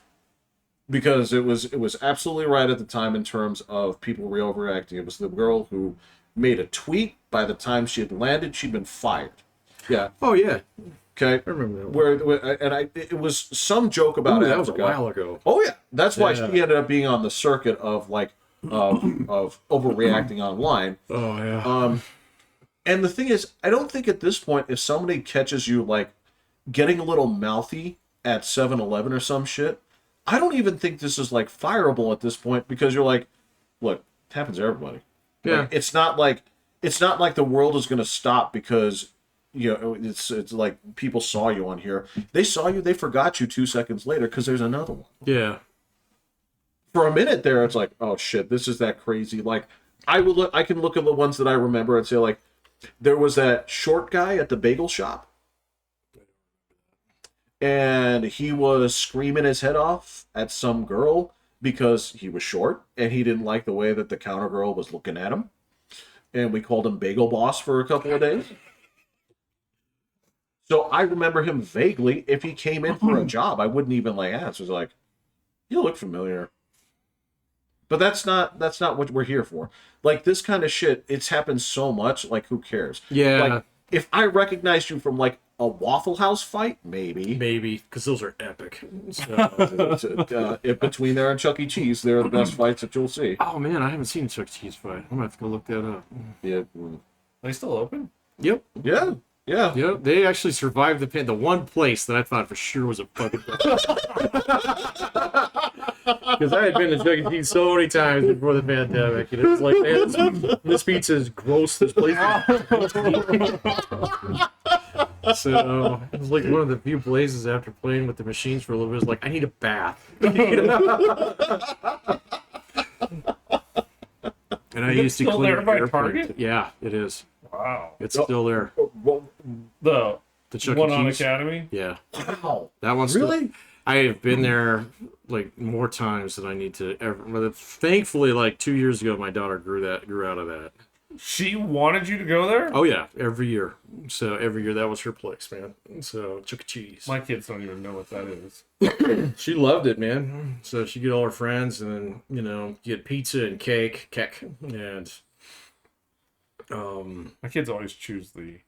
because it was absolutely right at the time in terms of people overreacting. It was the girl who made a tweet. By the time she had landed, she'd been fired. Yeah. Oh yeah, Okay. I remember that. It was some joke about Ooh, that was a Africa. while ago. Oh yeah, that's why Yeah. she ended up being on the circuit of like of overreacting online. Oh yeah. And the thing is, I don't think at this point, if somebody catches you like getting a little mouthy at 7-Eleven or some shit, I don't even think this is like fireable at this point because you're like, look, it happens to everybody. Yeah. Like, it's not like the world is going to stop because you know it's like people saw you on here. They saw you, they forgot you 2 seconds later because there's another one. Yeah. For a minute there, it's like, oh shit, this is that crazy. Like I can look at the ones that I remember and say like, there was that short guy at the bagel shop, and he was screaming his head off at some girl because he was short and he didn't like the way that the counter girl was looking at him. And we called him Bagel Boss for a couple of days. So I remember him vaguely. If he came in for a job, I wouldn't even like ask. It was like, you look familiar. But that's not what we're here for. Like this kind of shit, it's happened so much, like who cares? Yeah. Like if I recognized you from like a Waffle House fight, maybe. Maybe because those are epic. So. If between there and Chuck E. Cheese, they're the best fights that you'll see. Oh man, I haven't seen a Chuck E. Cheese fight. I'm gonna have to go look that up. Yeah. Are they still open? Yep. Yeah. Yeah. Yep. They actually survived the one place that I thought for sure was a fucking. Because I had been to Chuck E. Cheese so many times before the pandemic, and it's like, man, this pizza is gross. This place is so it was like one of the few places after playing with the machines for a little bit. It was like, I need a bath. And I used to still clean there by airplanes. Target? Yeah, it is. Wow. It's still there. Well, The The Chuck one E. on Cheese. Academy? Yeah, wow. that one's Really? I have been there like more times than I need to ever. But thankfully, like 2 years ago, my daughter grew out of that. She wanted you to go there? Oh yeah, every year. So every year that was her place, man. So Chuck E. Cheese. My kids don't even know what that is. She loved it, man. So she'd get all her friends and then, get pizza and cake, and My kids always choose the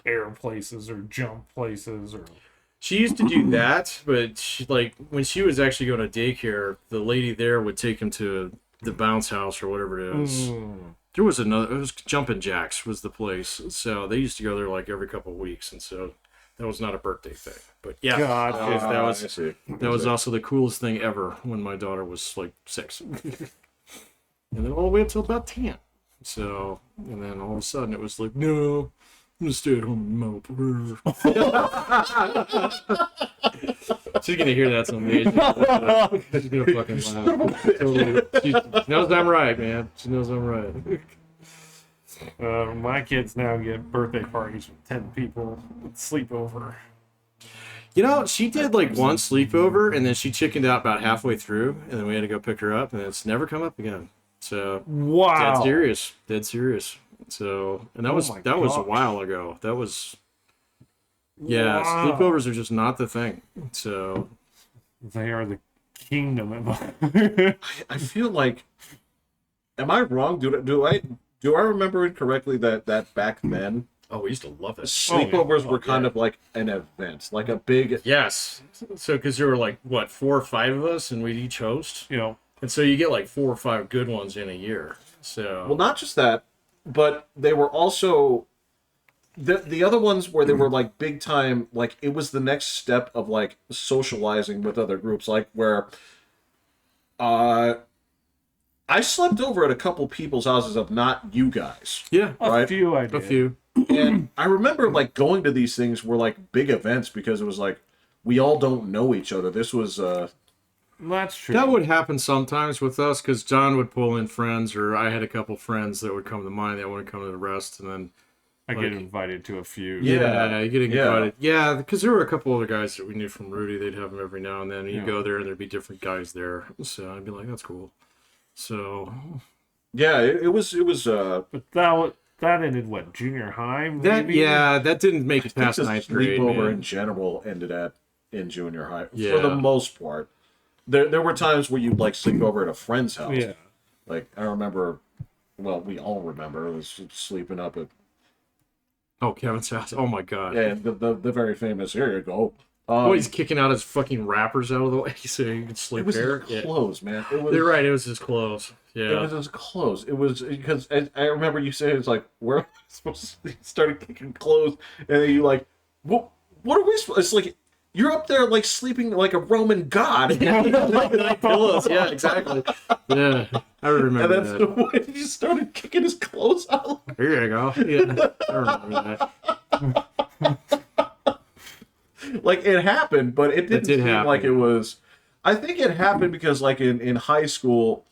air places or jump places or she used to do that, but when she was actually going to daycare, the lady there would take him to the bounce house or whatever it is. There was it was Jumpin' Jacks was the place. So they used to go there like every couple of weeks, and so that was not a birthday thing. But yeah, that was also the coolest thing ever when my daughter was like 6. And then all the way up till about 10. So, and then all of a sudden it was like, no, I'm gonna stay at home and mope. She's gonna hear that someday. She's gonna fucking laugh. Totally. She knows I'm right, man. She knows I'm right. my kids now get birthday parties with 10 people with sleepover. She did like one sleepover and then she chickened out about halfway through, and then we had to go pick her up, and it's never come up again. So Wow. dead serious. So, and that was a while ago. That was Wow. sleepovers are just not the thing. So They are the kingdom of I feel like, am I wrong? Do I remember incorrectly that back then we used to love it. sleepovers were kind of like an event, like a big. Yes. So because there were like 4 or 5 of us, and we'd each host, and so you get like 4 or 5 good ones in a year. So Well, not just that, but they were also the other ones where they were like big time. Like it was the next step of like socializing with other groups, like where I slept over at a couple people's houses of not you guys. yeah, a few I did. a few. And I remember like going to these things were like big events because it was like we all don't know each other. This was That's true. That would happen sometimes with us because John would pull in friends, or I had a couple friends that would come to mine that wouldn't come to the rest, and then I get invited to a few. you getting invited. Yeah, because there were a couple other guys that we knew from Rudy. They'd have them every now and then. And you'd go there, and there'd be different guys there. So I'd be like, that's cool. So yeah, it was But that ended what, junior high? Maybe? that didn't make it past the 9th grade. sleepover Man. in general ended in junior high Yeah. for the most part. There were times where you'd like sleep over at a friend's house. Yeah. Like I remember, well, we all remember it was sleeping up at Kevin's house. Oh my god. the very famous. Here you go. He's kicking out his fucking wrappers out of the way so you can sleep It was there. his clothes, man. It was, You're right. It was his clothes. Yeah. It was his clothes. It was because I remember you saying it's like where am I supposed to started kicking clothes, and then you like, what are we supposed? It's like you're up there like sleeping like a Roman god. Like pillows. Yeah, exactly. Yeah, I remember And that's that. the way you started kicking his clothes out. Here you go. Yeah, I remember that. Like it happened, but it didn't did seem happen. like it was. I think it happened because like in high school,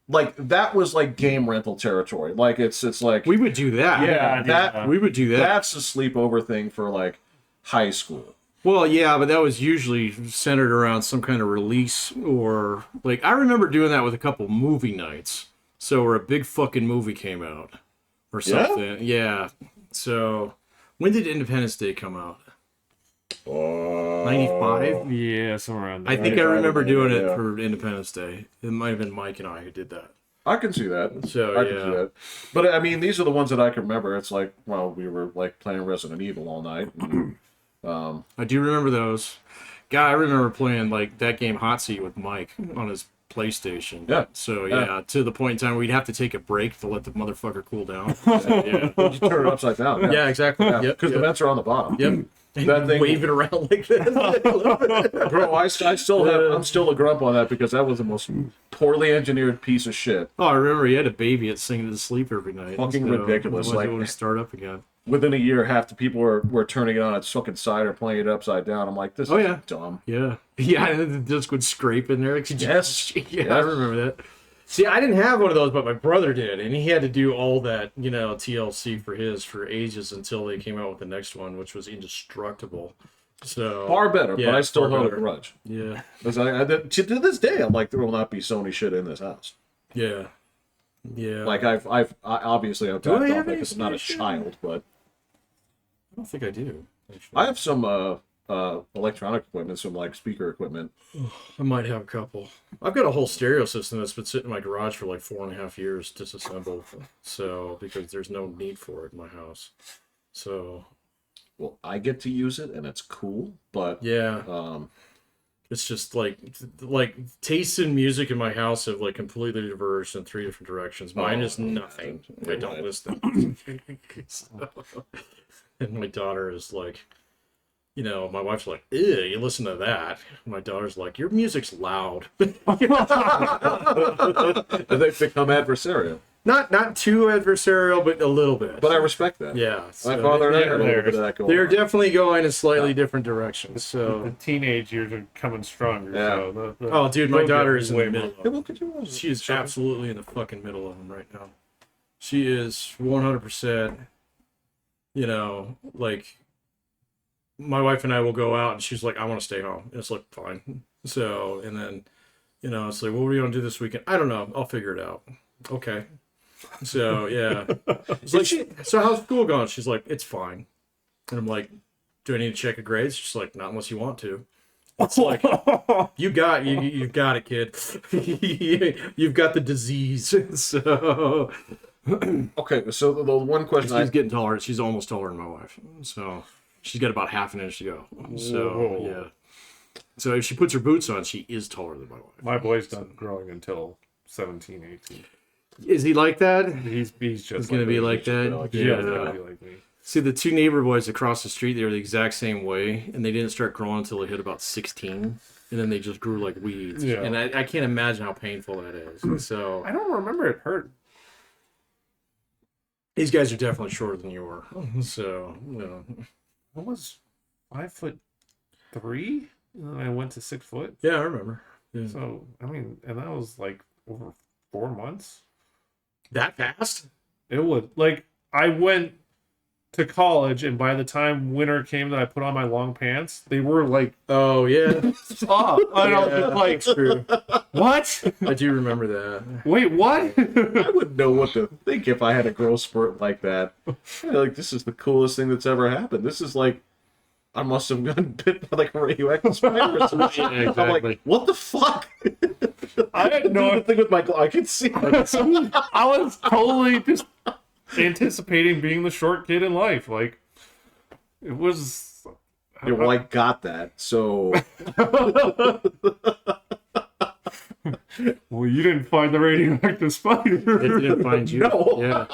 like that was like game rental territory. Like it's like We would do that. that We would do that. that's a sleepover thing for like high school. Well, yeah, but that was usually centered around some kind of release, or like I remember doing that with a couple movie nights. So where a big fucking movie came out or something. Yeah. So when did Independence Day come out? 95? Yeah, somewhere around there. I think I remember doing it yeah. for Independence Day. It might have been Mike and I who did that. I can see that. So, I can see that. But I mean, these are the ones that I can remember. It's like, well, we were like playing Resident Evil all night. And, I do remember those. God, I remember playing like that game Hot Seat with Mike on his PlayStation. Yeah. So to the point in time we'd have to take a break to let the motherfucker cool down. you turn it upside down. Yeah, exactly. Because Yep. the vents are on the bottom. Yep. That thing- wave it around like that. Bro, I'm still a grump on that because that was the most poorly engineered piece of shit. Oh, I remember he had a baby at singing to sleep every night. Fucking ridiculous, Otherwise like- it would start up again. Within a year, half the people were turning it on its fucking side or playing it upside down. I'm like, this Oh, is yeah. dumb. Yeah. Yeah, and the disc would scrape in there. Yes. Yeah, I remember that. See, I didn't have one of those, but my brother did, and he had to do all that, TLC for ages until they came out with the next one, which was Indestructible. So Far better, yeah, but I still far hold a better. grudge. Yeah, Because to this day, I'm like, there will not be Sony shit in this house. yeah, yeah. Like obviously I've Do I backed have off it any because I'm not a Sony shit? child, but I don't think I do. Actually. I have some electronic equipment, some like speaker equipment. I might have a couple. I've got a whole stereo system that's been sitting in my garage for like 4.5 years disassembled. So because there's no need for it in my house. So Well, I get to use it and it's cool, but yeah, it's just like tastes in music in my house have like completely diverged in 3 different directions. Mine is nothing. I don't listen. So, and my daughter is like, you know, my wife's like, ew, you listen to that. My daughter's like, your music's loud. they've become adversarial. Not too adversarial, but a little bit. But I respect that. Yeah. My so father and I they're- had a little bit of that going They're on. definitely going in slightly different directions. The So, teenage years are coming stronger. Yeah. So oh, dude, my they'll daughter get is in way the middle. Hey, well, could you She is absolutely in the fucking middle of them right now. She is 100%, you know, like, my wife and I will go out and she's like, I want to stay home. And it's like, fine. So, and then, you know, it's like, what are we going to do this weekend? I don't know. I'll figure it out. Okay. So, yeah. It's like, so how's school going? She's like, it's fine. And I'm like, do I need to check her grades? She's like, not unless you want to. It's like, you got it, kid. You've got the disease. So Okay, so the one question she's getting taller. She's almost taller than my wife. So she's got about half an inch to go. So Whoa. yeah. So if she puts her boots on, she is taller than my wife. My boy's not growing until 17, 18. Is he like that? He's just He's gonna be like that. like yeah, Yeah. he's gonna be like me. See, the 2 neighbor boys across the street, they were the exact same way, and they didn't start growing until they hit about 16, and then they just grew like weeds. Yeah. And I can't imagine how painful that is. So I don't remember it hurt. these guys are definitely shorter than you are. So, you know. I was 5'3", and then I went to 6 foot. Yeah, I remember. Yeah. So I mean, and that was like over 4 months. That fast? It was like I went to college, and by the time winter came that I put on my long pants, they were like Oh, yeah. up. And I was Yeah, just like, that's true. what? I do remember that. Wait, what? I wouldn't know what to think if I had a growth spurt like that. Like, this is the coolest thing that's ever happened. This is like, I must have gotten bit by like a radioactive spider or something. Yeah, I'm exactly. like, what the fuck? I had no. The thing with my I can see it. I was totally just anticipating being the short kid in life. Like it was. Yeah, well, I got that. So Well, you didn't find the radioactive spider. It didn't find you. No. Yeah.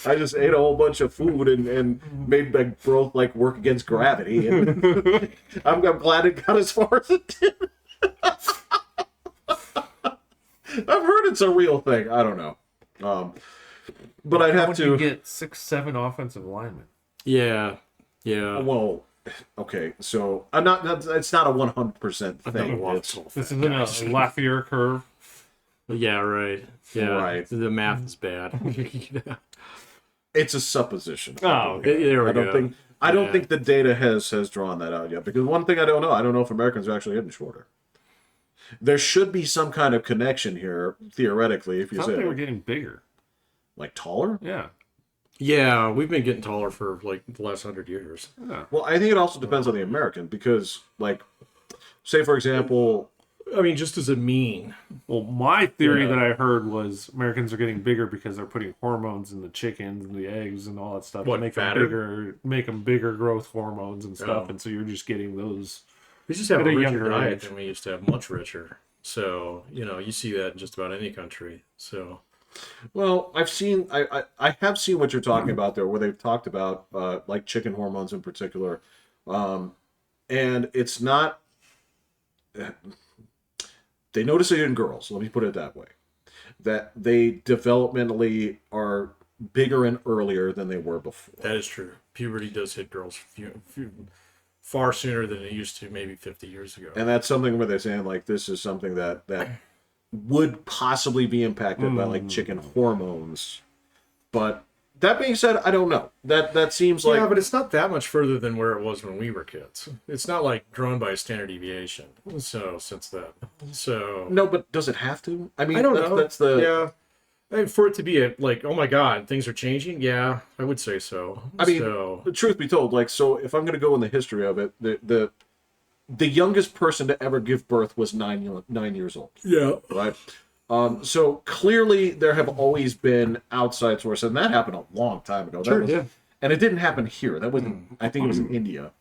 I just ate a whole bunch of food and made my growth like work against gravity. And I'm glad it got as far as it did. I've heard it's a real thing. I don't know. But I'd have You to get 6-7 offensive linemen. Yeah. Yeah. Well, okay, so I'm not. It's not a 100% I've thing. done a lot of It's, golf. This isn't a Lafayette curve. Yeah, right. Yeah. Right. The math is bad. it's a supposition. Oh, okay. There we I don't go. think. I don't Yeah. think the data has drawn that out yet. Because one thing I don't know if Americans are actually getting shorter. There should be some kind of connection here, theoretically, if I you thought say they were getting bigger. like taller. Yeah. Yeah, we've been getting taller for like the last 100 years. Yeah. Well, I think it also depends on the American because, like, say for example, I mean, just as a mean. Well, my theory Yeah. that I heard was Americans are getting bigger because they're putting hormones in the chickens and the eggs and all that stuff What, to make fatter? them bigger growth hormones and stuff, Oh. and so you're just getting those. We just have At a a richer younger diet age. than we used to have, much richer. So, you know, you see that in just about any country. So, well, I have seen what you're talking about there, where they've talked about like chicken hormones in particular, and it's not. They notice it in girls. Let me put it that way, that they developmentally are bigger and earlier than they were before. that is true. Puberty does hit girls far sooner than it used to, maybe 50 years ago. And that's something where they're saying like this is something that would possibly be impacted by like chicken hormones, but That being said, I don't know. That seems like... Yeah, but it's not that much further than where it was when we were kids. It's not like drawn by a standard deviation. So since then, so No, but does it have to? I mean, I don't know. That's the... Yeah. And for it to be like, oh my God, things are changing. Yeah, I would say so. I mean, so, the truth be told, like, so if I'm going to go in the history of it, the youngest person to ever give birth was 9 years old. yeah. Right. So clearly there have always been outside sources, and that happened a long time ago. Sure, yeah. And it didn't happen here. That was, I think it was in India.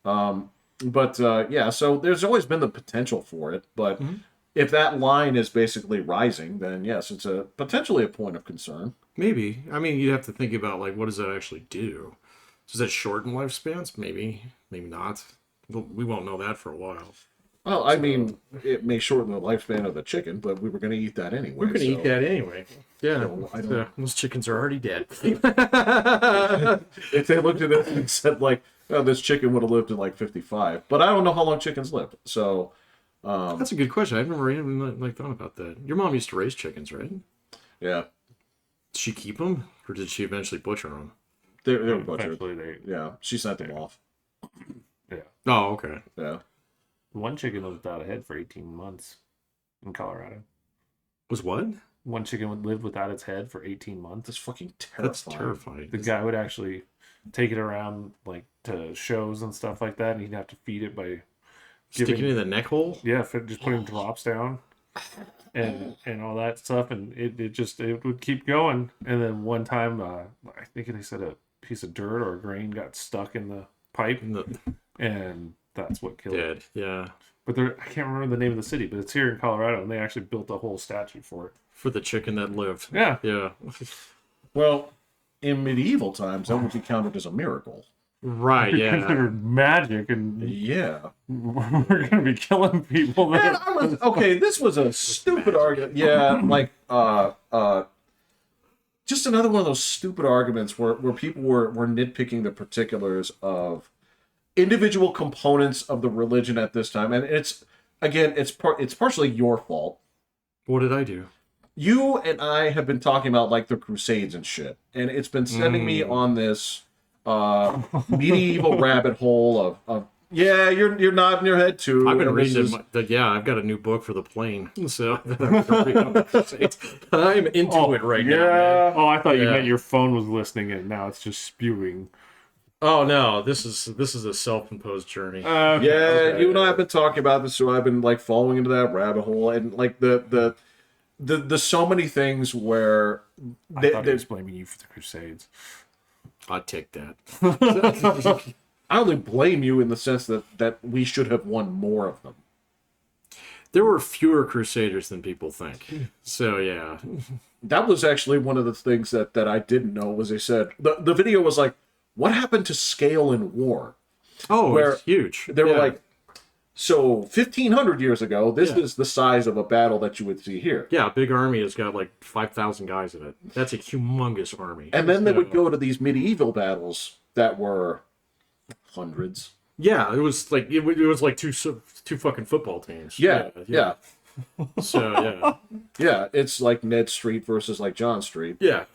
Yeah, so there's always been the potential for it, but if that line is basically rising, then yes, it's potentially a point of concern. Maybe. I mean, you'd have to think about, like, what does that actually do? Does that shorten lifespans? Maybe. Maybe not. We won't know that for a while. Well, I mean, it may shorten the lifespan of the chicken, but we were going to eat that anyway. We're going to eat that anyway. Yeah. I don't... Those chickens are already dead. If they looked at it and said, like, oh, this chicken would have lived to like 55, but I don't know how long chickens live. So that's a good question. I've never even like thought about that. Your mom used to raise chickens, right? yeah, Did she keep them, or did she eventually butcher them? they were butchered. Eventually Yeah, she sent them off. yeah. Oh, okay. Yeah. One chicken lived without a head for 18 months in Colorado. Was what? One chicken would live without its head for 18 months. That's fucking That's terrifying. terrifying. The guy would actually take it around like to shows and stuff like that, and he'd have to feed it by Sticking it in the neck hole? yeah, just putting drops down and all that stuff, and it would keep going. And then one time, I think they said a piece of dirt or a grain got stuck in the pipe, and that's what killed it. Dead. Yeah. But I can't remember the name of the city, but it's here in Colorado, and they actually built a whole statue for it. For the chicken that lived. Yeah. Yeah. Well, in medieval times, that would be counted as a miracle. Right. It'd be Yeah. considered magic, and Yeah. we're gonna be killing people. Man, okay, this was a stupid argument. Yeah, like just another one of those stupid arguments where people were nitpicking the particulars of individual components of the religion at this time, and it's partially your fault. What did I do? You and I have been talking about like the Crusades and shit, and it's been sending me on this medieval rabbit hole of yeah, you're nodding your head too. I've been and this reading I've got a new book for the plane, so I'm into it right now. Man. Oh, I thought you Yeah. meant your phone was listening, and now it's just spewing. Oh no, this is a self-imposed journey. Yeah, you and I have been talking about this, so I've been like falling into that rabbit hole, and like the so many things where I thought he was blaming you for the Crusades. I'd take that. I only blame you in the sense that we should have won more of them. There were fewer Crusaders than people think. So yeah, That was actually one of the things that I didn't know was they said the video was like, what happened to scale in war? oh, Where it's huge. They were Yeah. like, so 1,500 years ago, this is the size of a battle that you would see here. yeah, a big army has got like 5,000 guys in it. That's a humongous army. And then they would go to these medieval battles that were hundreds. Yeah, it was like it was like two fucking football teams. Yeah. So Yeah, it's like Ned Street versus like John Street. yeah.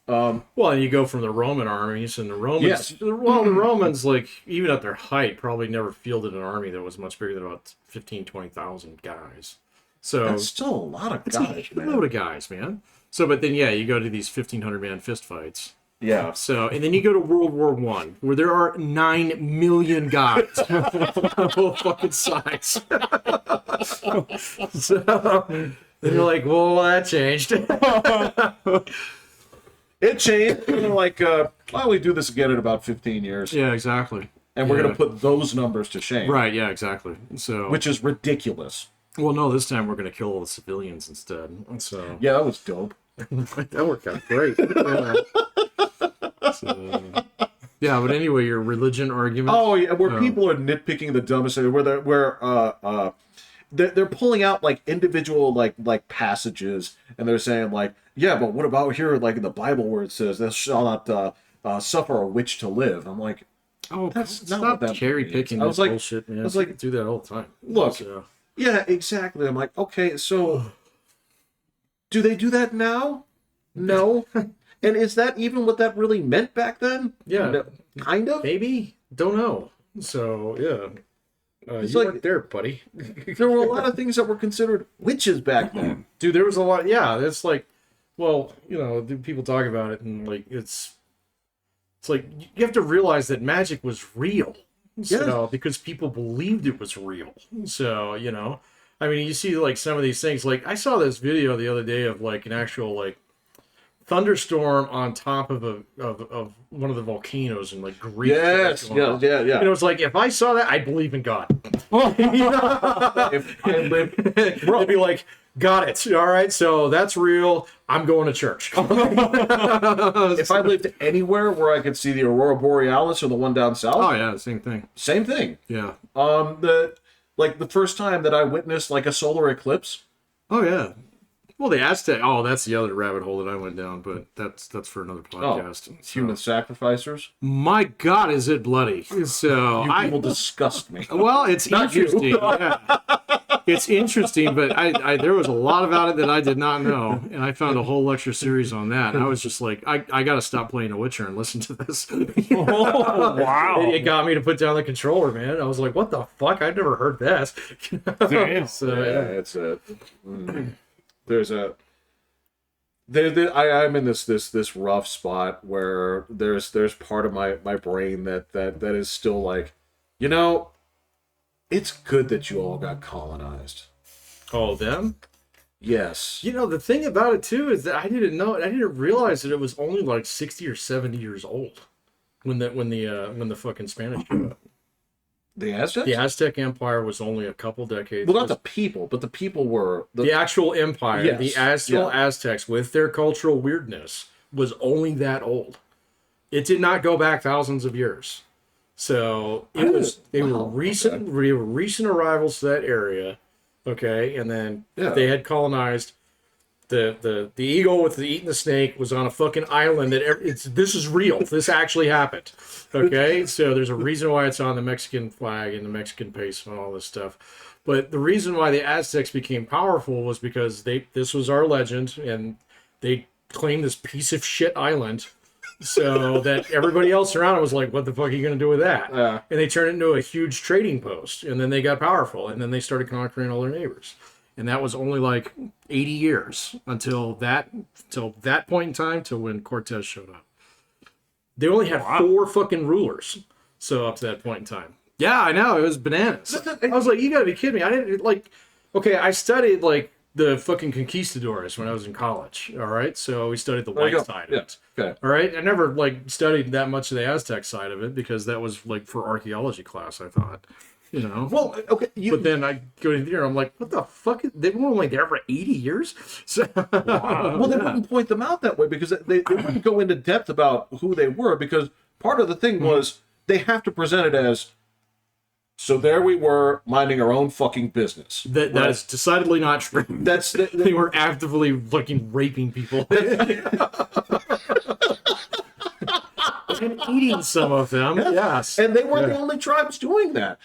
Well, and you go from the Roman armies, and the Romans. Yes. Well, the Romans, like even at their height, probably never fielded an army that was much bigger than about 20,000 guys. So That's still a lot of it's guys, a man. load of guys, man. So, but then you go to these 1,500 man fist fights. Yeah. So, and then you go to World War I, where there are 9 million guys of both fucking sides. So, then you're like, well, that changed. It changed. And they're like, well, we do this again in about 15 years. Yeah, exactly. And we're Yeah. going to put those numbers to shame. Right, yeah, exactly. So, Which is ridiculous. well, no, this time we're going to kill all the civilians instead. So, Yeah, that was dope. that worked out great. Yeah. So, yeah, but anyway, your religion argument. Oh, yeah, where people are nitpicking the dumbest thing, they're pulling out like individual like passages, and they're saying like, yeah, but what about here, like in the Bible where it says, "Thou shalt not suffer a witch to live"? I'm like, Oh, That's not stop what that cherry means. picking I this was like- bullshit, man. I was like- I do that all the time. Look. So, yeah, exactly. I'm like, okay, so do they do that now? No. And is that even what that really meant back then? Yeah. No, kind of. Maybe. Don't know. So, yeah. It's You like- weren't there, buddy. There were a lot of things that were considered witches back then. Dude, there was a lot. Yeah, it's like, well, you know, people talk about it, and like it's like you have to realize that magic was real. So, because people believed it was real. So, you know, I mean, you see like some of these things. Like I saw this video the other day of like an actual like thunderstorm on top of of one of the volcanoes in like Greece. Yes, yeah. And it was like, if I saw that, I'd believe in God. If I lived, They'd be like, got it. All right, so that's real. I'm going to church. if I lived anywhere where I could see the aurora borealis or the one down south, Oh yeah, same thing. same thing. Yeah. The first time that I witnessed like a solar eclipse. Oh yeah. Well, the Aztec. Oh, that's the other rabbit hole that I went down, but that's for another podcast. Human sacrificers. My God, is it bloody? So You people disgust me. well, it's Not you. interesting. Yeah. It's interesting, but I there was a lot about it that I did not know, and I found a whole lecture series on that. And I was just like, I got to stop playing The Witcher and listen to this. Oh, wow. It got me to put down the controller, man. I was like, what the fuck? I've never heard this. Damn. So, Yeah, it's a. There's a. I'm in this rough spot where there's part of my brain that is still like, you know, it's good that you all got colonized. Oh, them? Yes. You know, the thing about it too is that I didn't realize that it was only like 60 or 70 years old when the fucking Spanish came up. The Aztecs? The Aztec Empire was only a couple decades. Well, not the people, but the people were the actual empire. Yes, The actual Aztecs with their cultural weirdness was only that old. It did not go back thousands of years. So they were recent arrivals to that area. Okay, and then they had colonized. The eagle with eating the snake was on a fucking island this is real. This actually happened. Okay, so there's a reason why it's on the Mexican flag and the Mexican peso and all this stuff. But the reason why the Aztecs became powerful was because this was our legend, and they claimed this piece of shit island, so that everybody else around it was like, what the fuck are you going to do with that? And they turned it into a huge trading post, and then they got powerful, and then they started conquering all their neighbors. And that was only like 80 years until that point in time, till when Cortez showed up. They only had 4 fucking rulers. So up to that point in time. Yeah, I know. It was bananas. I was like, you gotta be kidding me. I didn't I studied like the fucking conquistadors when I was in college. All right. So we studied the white side of it. Okay. All right. I never like studied that much of the Aztec side of it because that was like for archaeology class, I thought. You know. Well, okay. But then I go in there, I'm like, what the fuck? They were only there for 80 years? So, Well, they wouldn't point them out that way because they wouldn't go into depth about who they were, because part of the thing was they have to present it as, so there we were minding our own fucking business. that is decidedly not true. They were actively fucking raping people. And eating some of them, yes. And they weren't the only tribes doing that.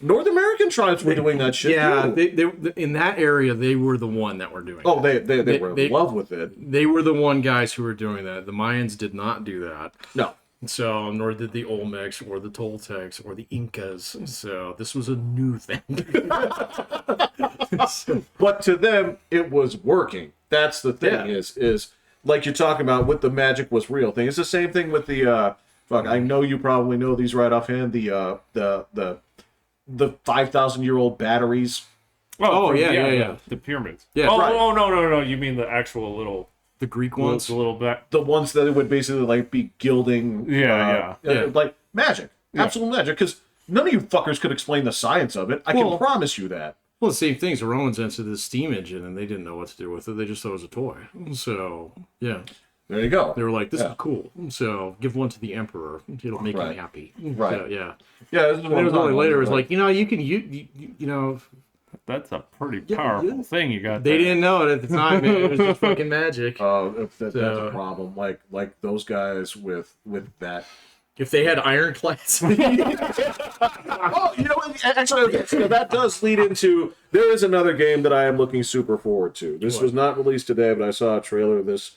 North American tribes were doing that shit. Yeah, too. they in that area, they were the one that were doing it. Oh, they were in love with it. They were the one guys who were doing that. The Mayans did not do that. No. So, nor did the Olmecs or the Toltecs or the Incas. So, this was a new thing. But to them, it was working. That's the thing. Is like you're talking about with the magic was real thing. It's the same thing with the I know you probably know these right offhand. The 5,000-year-old batteries. Yeah. The pyramids. Yeah, right. Oh, no. You mean the actual little... The Greek ones? The little bit. The ones that would basically like be gilding. Yeah. Like magic. Absolute magic. Because none of you fuckers could explain the science of it. I can promise you that. Well, the same things. The Romans entered the steam engine, and they didn't know what to do with it. They just thought it was a toy. So, yeah. There you go. They were like, this is cool. So, give one to the emperor. It'll make him happy. Right. So, yeah. Yeah. And it was only later. It was like, you can, you know... That's a pretty powerful thing you got They there. didn't know it at the time, man. It was just fucking magic. That's a problem. Like those guys with that. If they had ironclads. Oh, you know what? Actually, okay, so that does lead into, there is another game that I am looking super forward to. This was not released today, but I saw a trailer of this.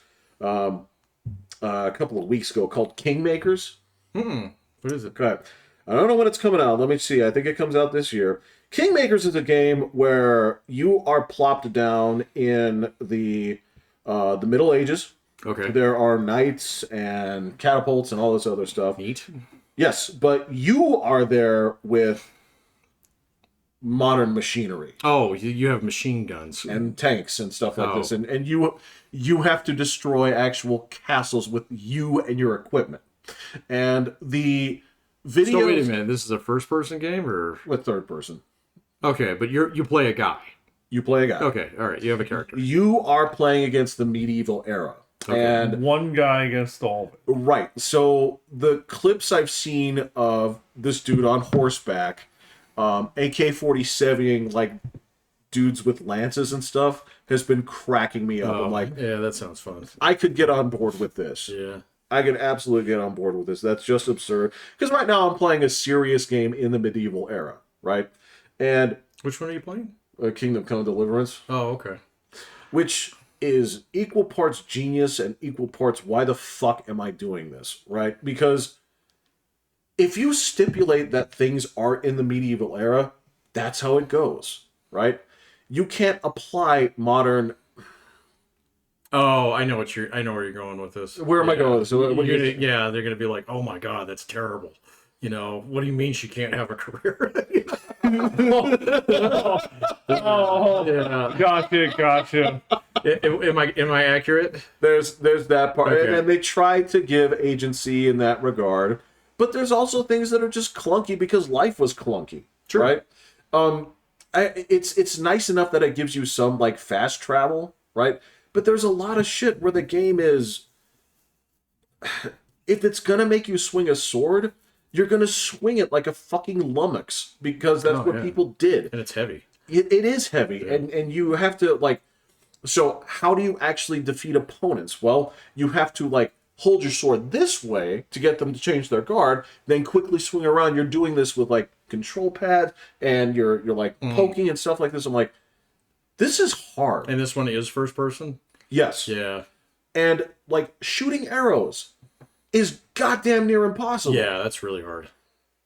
a couple of weeks ago called Kingmakers. What is it? Okay. I don't know when it's coming out. Let me see. I think it comes out this year. Kingmakers is a game where you are plopped down in the Middle Ages. Okay. There are knights and catapults and all this other stuff. Neat. Yes, but you are there with modern machinery. Oh, you have machine guns. And tanks and stuff like Oh. this. And you have to destroy actual castles with you and your equipment. And the video So wait a minute, this is a first-person game, or with third person. okay? But you play a guy. You play a guy. Okay, all right. You have a character. You are playing against the medieval era. Okay. And One guy against all of it. right. So the clips I've seen of this dude on horseback, AK-47ing like dudes with lances and stuff has been cracking me up. I'm like, yeah, that sounds fun. I could get on board with this. Yeah. I could absolutely get on board with this. That's just absurd. Because right now I'm playing a serious game in the medieval era, right? And Which one are you playing? Kingdom Come Deliverance, Oh, okay. which is equal parts genius and equal parts why the fuck am I doing this, right? Because if you stipulate that things are in the medieval era, that's how it goes, right? You can't apply modern. Oh, I know where you're going with this. Where am I going? So what You're do you- gonna- yeah, they're gonna be like, "Oh my god, that's terrible." You know, what do you mean she can't have a career? Oh, Yeah. gotcha. Am I accurate? There's that part, Okay. and they try to give agency in that regard, but there's also things that are just clunky because life was clunky, Sure. right? It's nice enough that it gives you some like fast travel, right? But there's a lot of shit where the game is, if it's gonna make you swing a sword, you're gonna swing it like a fucking lummox because that's Oh, what yeah. people did. And it's heavy. It is heavy, and you have to like. So how do you actually defeat opponents? Well, you have to like hold your sword this way to get them to change their guard, then quickly swing around. You're doing this with like control pad, and you're like poking and stuff like this. I'm like, this is hard. And this one is first person. Yes, Yeah. and like shooting arrows is goddamn near impossible. Yeah, that's really hard.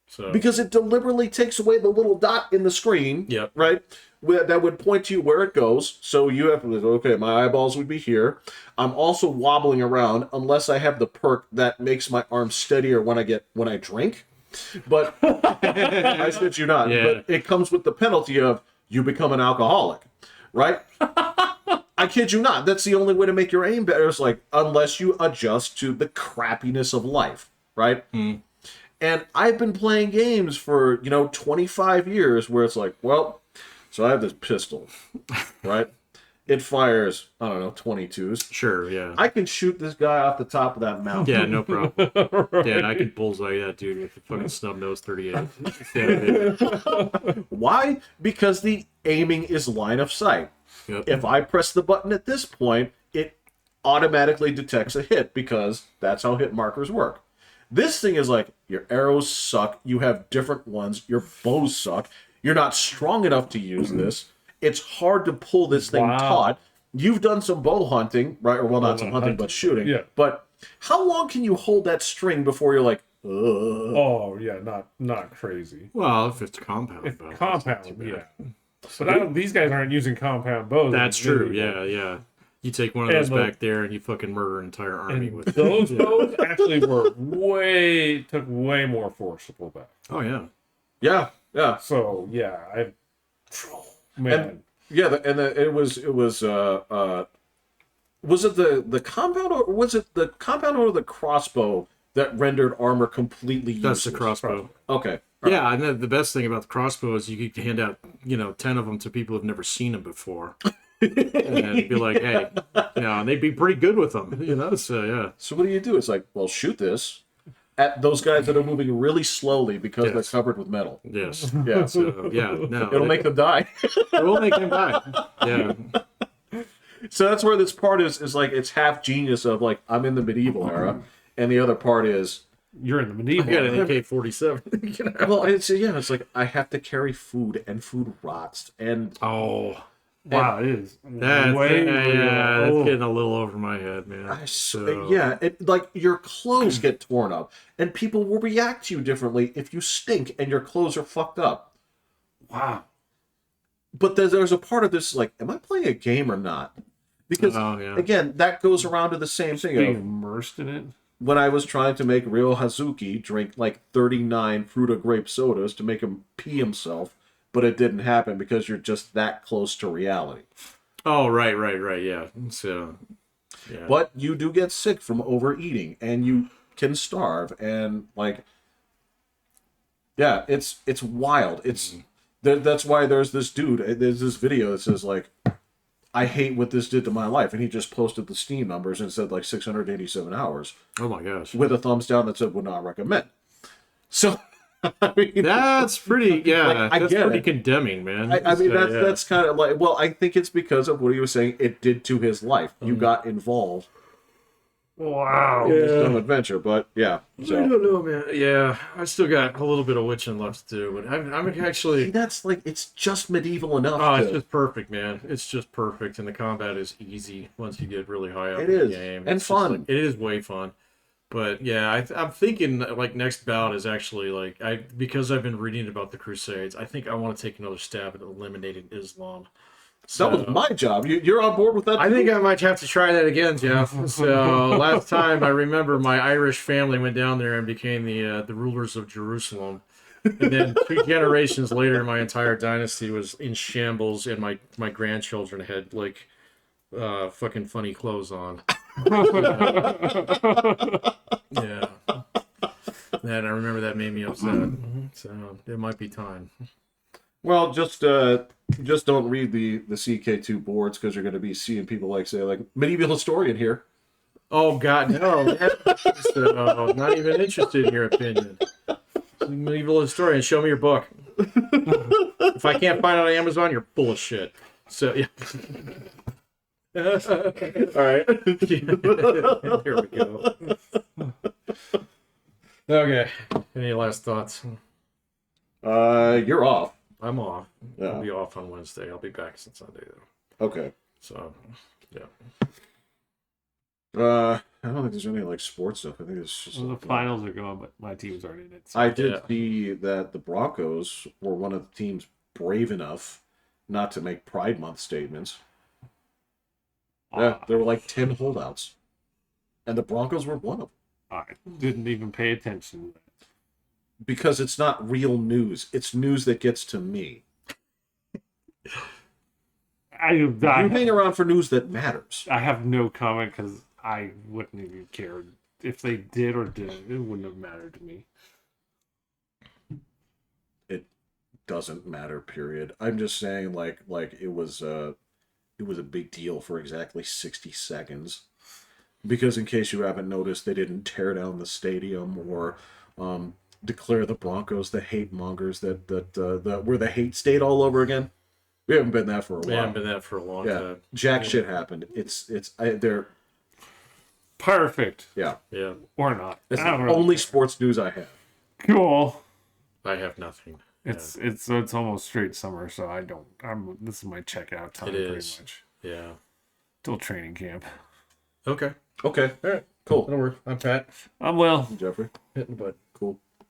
So Because it deliberately takes away the little dot in the screen, Yep. right? That would point to you where it goes. So you have to, okay, my eyeballs would be here. I'm also wobbling around unless I have the perk that makes my arm steadier when I drink. But I shit you not. Yeah. But it comes with the penalty of you become an alcoholic, right? I kid you not. That's the only way to make your aim better. Is like unless you adjust to the crappiness of life, right? And I've been playing games for 25 years where it's like, well, so I have this pistol, right? It fires, I don't know, 22s. sure, yeah. I can shoot this guy off the top of that mountain. Yeah, no problem. Yeah, and I could bullseye that dude with a fucking snub nose 38. Yeah. Why? Because the aiming is line of sight. Yep. If I press the button at this point, it automatically detects a hit because that's how hit markers work. This thing is like, your arrows suck, you have different ones, your bows suck, you're not strong enough to use this, it's hard to pull this thing Wow. taut. You've done some bow hunting, right? Or well, not some hunting, but shooting. Yeah. But how long can you hold that string before you're like, ugh? Oh yeah, not crazy. Well, if it's compound. If bow, that's compound, not too yeah. bad. But these guys aren't using compound bows. That's It's true. medieval. Yeah. You take one of And those the- back there and you fucking murder an entire army And with those Yeah. bows actually took way more force to pull back. Oh yeah. Yeah. So yeah, man. It was it the compound or was it the compound or the crossbow that rendered armor completely useless? That's the crossbow. Okay. Yeah, and the best thing about the crossbow is you could hand out, 10 of them to people who've never seen them before. And be like, hey, and they'd be pretty good with them, so yeah. So what do? It's like, well, shoot this at those guys that are moving really slowly because they're Yes. covered with metal. Yes. Yeah. So, yeah, no. It'll make them die. It will make them die. Yeah. So that's where this part is like it's half genius of like I'm in the medieval era, and the other part is You're in the medieval. I got an AK-47. well, it's like I have to carry food and food rots and Oh. Wow, it is. That's Way, that's oh. getting a little over my head, man. Yeah, like your clothes get torn up, and people will react to you differently if you stink and your clothes are fucked up. Wow. But there's a part of this like, am I playing a game or not? Because again, that goes around to the same thing. Being immersed in it. When I was trying to make Ryo Hazuki drink like 39 Fruta grape sodas to make him pee himself, but it didn't happen because you're just that close to reality. Oh, right, yeah. So, yeah. But you do get sick from overeating, and you can starve, and like, yeah, it's wild. It's that's why there's this dude. There's this video that says like, I hate what this did to my life, and he just posted the Steam numbers and said like 687 hours. Oh my gosh. With a thumbs down that said would not recommend. So I mean, that's pretty like, that's pretty condemning, man. I mean that's kind of like, well, I think it's because of what he was saying it did to his life. You got involved. Wow. In this dumb adventure, but yeah. So. I don't know, man. Yeah, I still got a little bit of witching left to do, but I'm actually. See, that's like, it's just medieval enough. Oh, it's just perfect, man. It's just perfect, and the combat is easy once you get really high up in the game. And it's fun. Like, it is way fun. But yeah, I'm thinking like next bout is actually like because I've been reading about the Crusades. I think I want to take another stab at eliminating Islam. So, that was my job. You're on board with that? I think I might have to try that again, Jeff. So last time I remember my Irish family went down there and became the rulers of Jerusalem. And then 2 generations later, my entire dynasty was in shambles, and my grandchildren had like fucking funny clothes on. Yeah. And I remember that made me upset. So it might be time. Well, just don't read the CK2 boards, because you're going to be seeing people like say like medieval historian here. Oh God, no! Man. So, not even interested in your opinion. Medieval historian, show me your book. If I can't find it on Amazon, you're full of shit. So yeah. All right. Here we go. Okay. Any last thoughts? You're off. I'm off. Yeah. I'll be off on Wednesday. I'll be back since Sunday though. Okay. So, yeah. I don't think there's any like sports stuff. I think it's just the finals are going, but my team's already in it. So. I did see that the Broncos were one of the teams brave enough not to make Pride Month statements. Yeah, there were like 10 holdouts, and the Broncos were one of them. I didn't even pay attention. Because it's not real news. It's news that gets to me. You hang around for news that matters. I have no comment because I wouldn't even care. If they did or didn't, it wouldn't have mattered to me. It doesn't matter, period. I'm just saying like it was a big deal for exactly 60 seconds. Because in case you haven't noticed, they didn't tear down the stadium or declare the Broncos the hate mongers that we're the hate state all over again. We haven't been that for a while. We haven't been that for a long time. Jack shit happened. They're perfect. Yeah. Or not. It's the only sports news I have. Cool. I have nothing. It's almost straight summer, so this is my checkout time. It is. Pretty much. Yeah. Till training camp. Okay. All right. Cool. That'll work. I'm Pat. I'm Will. Jeffrey. Hitting the butt.